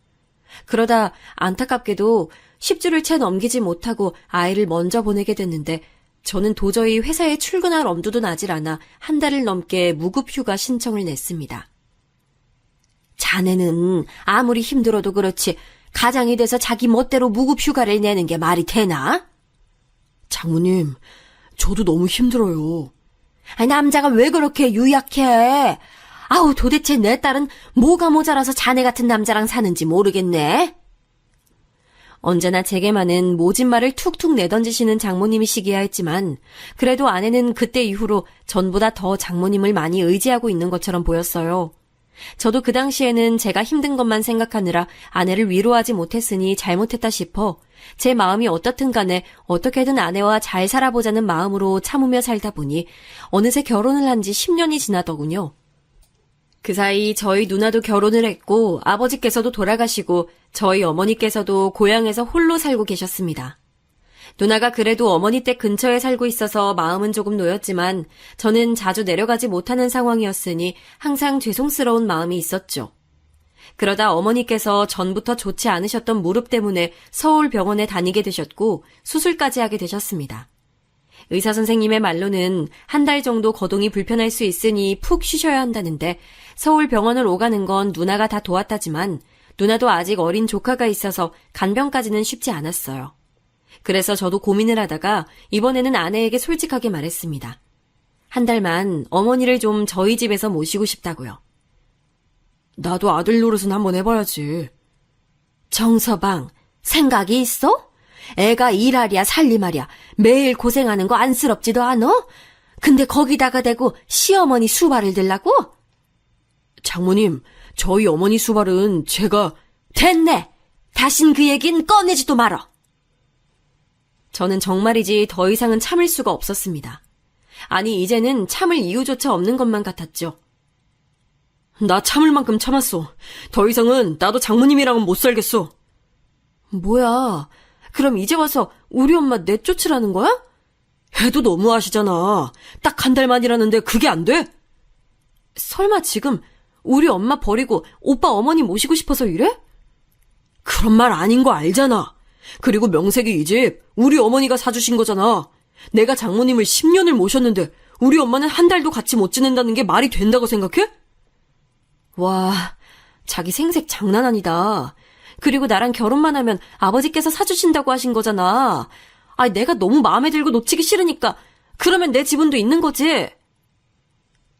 그러다 안타깝게도 10주를 채 넘기지 못하고 아이를 먼저 보내게 됐는데 저는 도저히 회사에 출근할 엄두도 나질 않아 한 달을 넘게 무급휴가 신청을 냈습니다. 자네는 아무리 힘들어도 그렇지 가장이 돼서 자기 멋대로 무급휴가를 내는 게 말이 되나? 장모님, 저도 너무 힘들어요. 남자가 왜 그렇게 유약해? 아우, 도대체 내 딸은 뭐가 모자라서 자네 같은 남자랑 사는지 모르겠네. 언제나 제게만은 모진 말을 툭툭 내던지시는 장모님이시기야 했지만 그래도 아내는 그때 이후로 전보다 더 장모님을 많이 의지하고 있는 것처럼 보였어요. 저도 그 당시에는 제가 힘든 것만 생각하느라 아내를 위로하지 못했으니 잘못했다 싶어 제 마음이 어떻든 간에 어떻게든 아내와 잘 살아보자는 마음으로 참으며 살다 보니 어느새 결혼을 한 지 10년이 지나더군요. 그 사이 저희 누나도 결혼을 했고 아버지께서도 돌아가시고 저희 어머니께서도 고향에서 홀로 살고 계셨습니다. 누나가 그래도 어머니 댁 근처에 살고 있어서 마음은 조금 놓였지만 저는 자주 내려가지 못하는 상황이었으니 항상 죄송스러운 마음이 있었죠. 그러다 어머니께서 전부터 좋지 않으셨던 무릎 때문에 서울 병원에 다니게 되셨고 수술까지 하게 되셨습니다. 의사 선생님의 말로는 한 달 정도 거동이 불편할 수 있으니 푹 쉬셔야 한다는데 서울 병원을 오가는 건 누나가 다 도왔다지만 누나도 아직 어린 조카가 있어서 간병까지는 쉽지 않았어요. 그래서 저도 고민을 하다가 이번에는 아내에게 솔직하게 말했습니다. 한 달만 어머니를 좀 저희 집에서 모시고 싶다고요. 나도 아들 노릇은 한번 해봐야지. 정서방, 생각이 있어? 애가 일하랴 살림하랴 매일 고생하는 거 안쓰럽지도 않어? 근데 거기다가 대고 시어머니 수발을 들라고? 장모님, 저희 어머니 수발은 제가... 됐네! 다신 그 얘긴 꺼내지도 말어! 저는 정말이지 더 이상은 참을 수가 없었습니다. 아니, 이제는 참을 이유조차 없는 것만 같았죠. 나 참을 만큼 참았어. 더 이상은 나도 장모님이랑은 못 살겠어. 뭐야, 그럼 이제 와서 우리 엄마 내쫓으라는 거야? 해도 너무하시잖아. 딱 한 달만이라는데 그게 안 돼? 설마 지금 우리 엄마 버리고 오빠 어머니 모시고 싶어서 이래? 그런 말 아닌 거 알잖아. 그리고 명색이 이 집 우리 어머니가 사주신 거잖아. 내가 장모님을 10년을 모셨는데 우리 엄마는 한 달도 같이 못 지낸다는 게 말이 된다고 생각해? 와, 자기 생색 장난 아니다. 그리고 나랑 결혼만 하면 아버지께서 사주신다고 하신 거잖아. 내가 너무 마음에 들고 놓치기 싫으니까 그러면 내 지분도 있는 거지.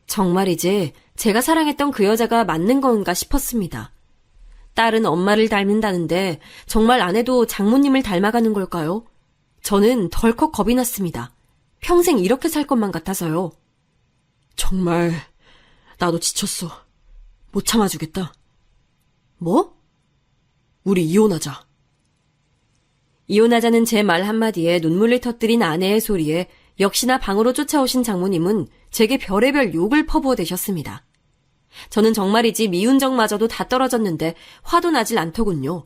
정말이지 제가 사랑했던 그 여자가 맞는 건가 싶었습니다. 딸은 엄마를 닮는다는데 정말 아내도 장모님을 닮아가는 걸까요? 저는 덜컥 겁이 났습니다. 평생 이렇게 살 것만 같아서요. 정말 나도 지쳤어. 못 참아주겠다. 뭐? 우리 이혼하자. 이혼하자는 제 말 한마디에 눈물을 터뜨린 아내의 소리에 역시나 방으로 쫓아오신 장모님은 제게 별의별 욕을 퍼부어대셨습니다. 저는 정말이지 미운 정마저도 다 떨어졌는데 화도 나질 않더군요.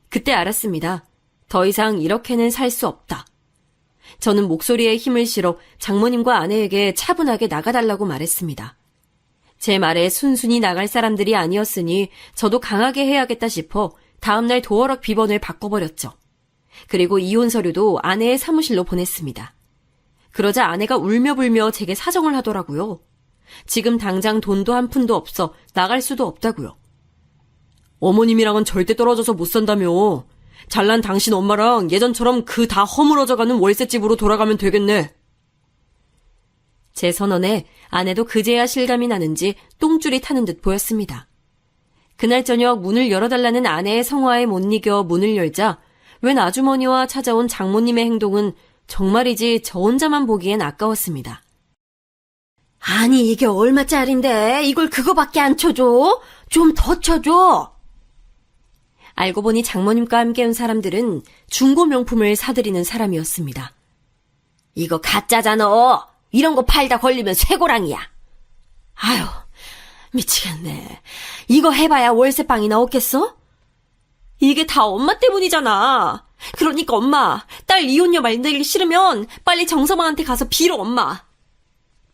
그때 알았습니다. 더 이상 이렇게는 살 수 없다. 저는 목소리에 힘을 실어 장모님과 아내에게 차분하게 나가달라고 말했습니다. 제 말에 순순히 나갈 사람들이 아니었으니 저도 강하게 해야겠다 싶어 다음날 도어락 비번을 바꿔버렸죠. 그리고 이혼 서류도 아내의 사무실로 보냈습니다. 그러자 아내가 울며불며 제게 사정을 하더라고요. 지금 당장 돈도 한 푼도 없어 나갈 수도 없다고요. 어머님이랑은 절대 떨어져서 못 산다며. 잘난 당신 엄마랑 예전처럼 그 다 허물어져가는 월세집으로 돌아가면 되겠네. 제 선언에 아내도 그제야 실감이 나는지 똥줄이 타는 듯 보였습니다. 그날 저녁 문을 열어달라는 아내의 성화에 못 이겨 문을 열자 웬 아주머니와 찾아온 장모님의 행동은 정말이지 저 혼자만 보기엔 아까웠습니다. 아니, 이게 얼마짜린데 이걸 그거밖에 안 쳐줘? 좀 더 쳐줘. 알고 보니 장모님과 함께 온 사람들은 중고 명품을 사들이는 사람이었습니다. 이거 가짜잖아. 이런 거 팔다 걸리면 쇠고랑이야. 아유, 미치겠네. 이거 해봐야 월세방이나 없겠어? 이게 다 엄마 때문이잖아. 그러니까 엄마, 딸 이혼녀 만들기 싫으면 빨리 정서방한테 가서 빌어, 엄마.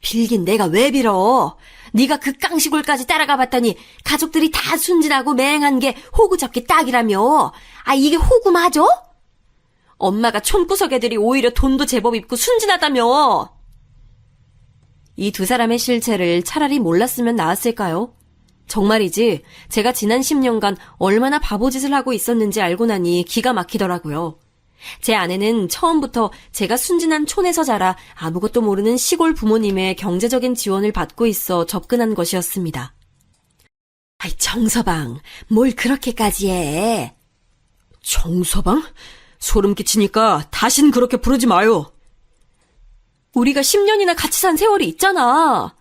빌긴 내가 왜 빌어? 네가 그 깡시골까지 따라가 봤더니 가족들이 다 순진하고 맹한 게 호구 잡기 딱이라며. 아, 이게 호구 맞아? 엄마가 촌구석 애들이 오히려 돈도 제법 있고 순진하다며. 이 두 사람의 실체를 차라리 몰랐으면 나았을까요? 정말이지 제가 지난 10년간 얼마나 바보짓을 하고 있었는지 알고 나니 기가 막히더라고요. 제 아내는 처음부터 제가 순진한 촌에서 자라 아무것도 모르는 시골 부모님의 경제적인 지원을 받고 있어 접근한 것이었습니다. 아이, 정서방, 뭘 그렇게까지 해? 정서방? 소름 끼치니까 다신 그렇게 부르지 마요. 우리가 10년이나 같이 산 세월이 있잖아.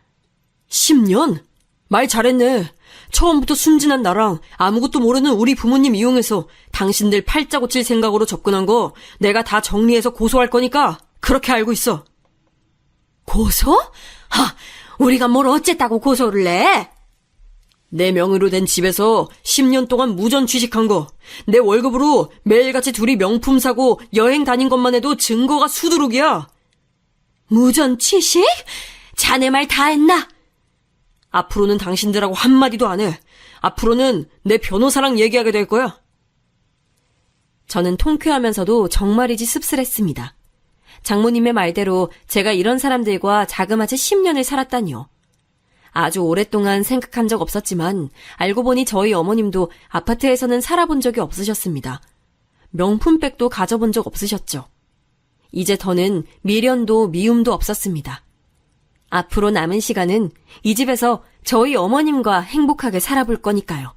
10년? 말 잘했네. 처음부터 순진한 나랑 아무것도 모르는 우리 부모님 이용해서 당신들 팔자 고칠 생각으로 접근한 거 내가 다 정리해서 고소할 거니까 그렇게 알고 있어. 고소? 하, 우리가 뭘 어쨌다고 고소를 해? 내 명의로 된 집에서 10년 동안 무전 취직한 거, 내 월급으로 매일같이 둘이 명품 사고 여행 다닌 것만 해도 증거가 수두룩이야. 무전 취식? 자네 말 다 했나? 앞으로는 당신들하고 한마디도 안 해. 앞으로는 내 변호사랑 얘기하게 될 거야. 저는 통쾌하면서도 정말이지 씁쓸했습니다. 장모님의 말대로 제가 이런 사람들과 자그마치 10년을 살았다니요. 아주 오랫동안 생각한 적 없었지만 알고 보니 저희 어머님도 아파트에서는 살아본 적이 없으셨습니다. 명품백도 가져본 적 없으셨죠. 이제 더는 미련도 미움도 없었습니다. 앞으로 남은 시간은 이 집에서 저희 어머님과 행복하게 살아볼 거니까요.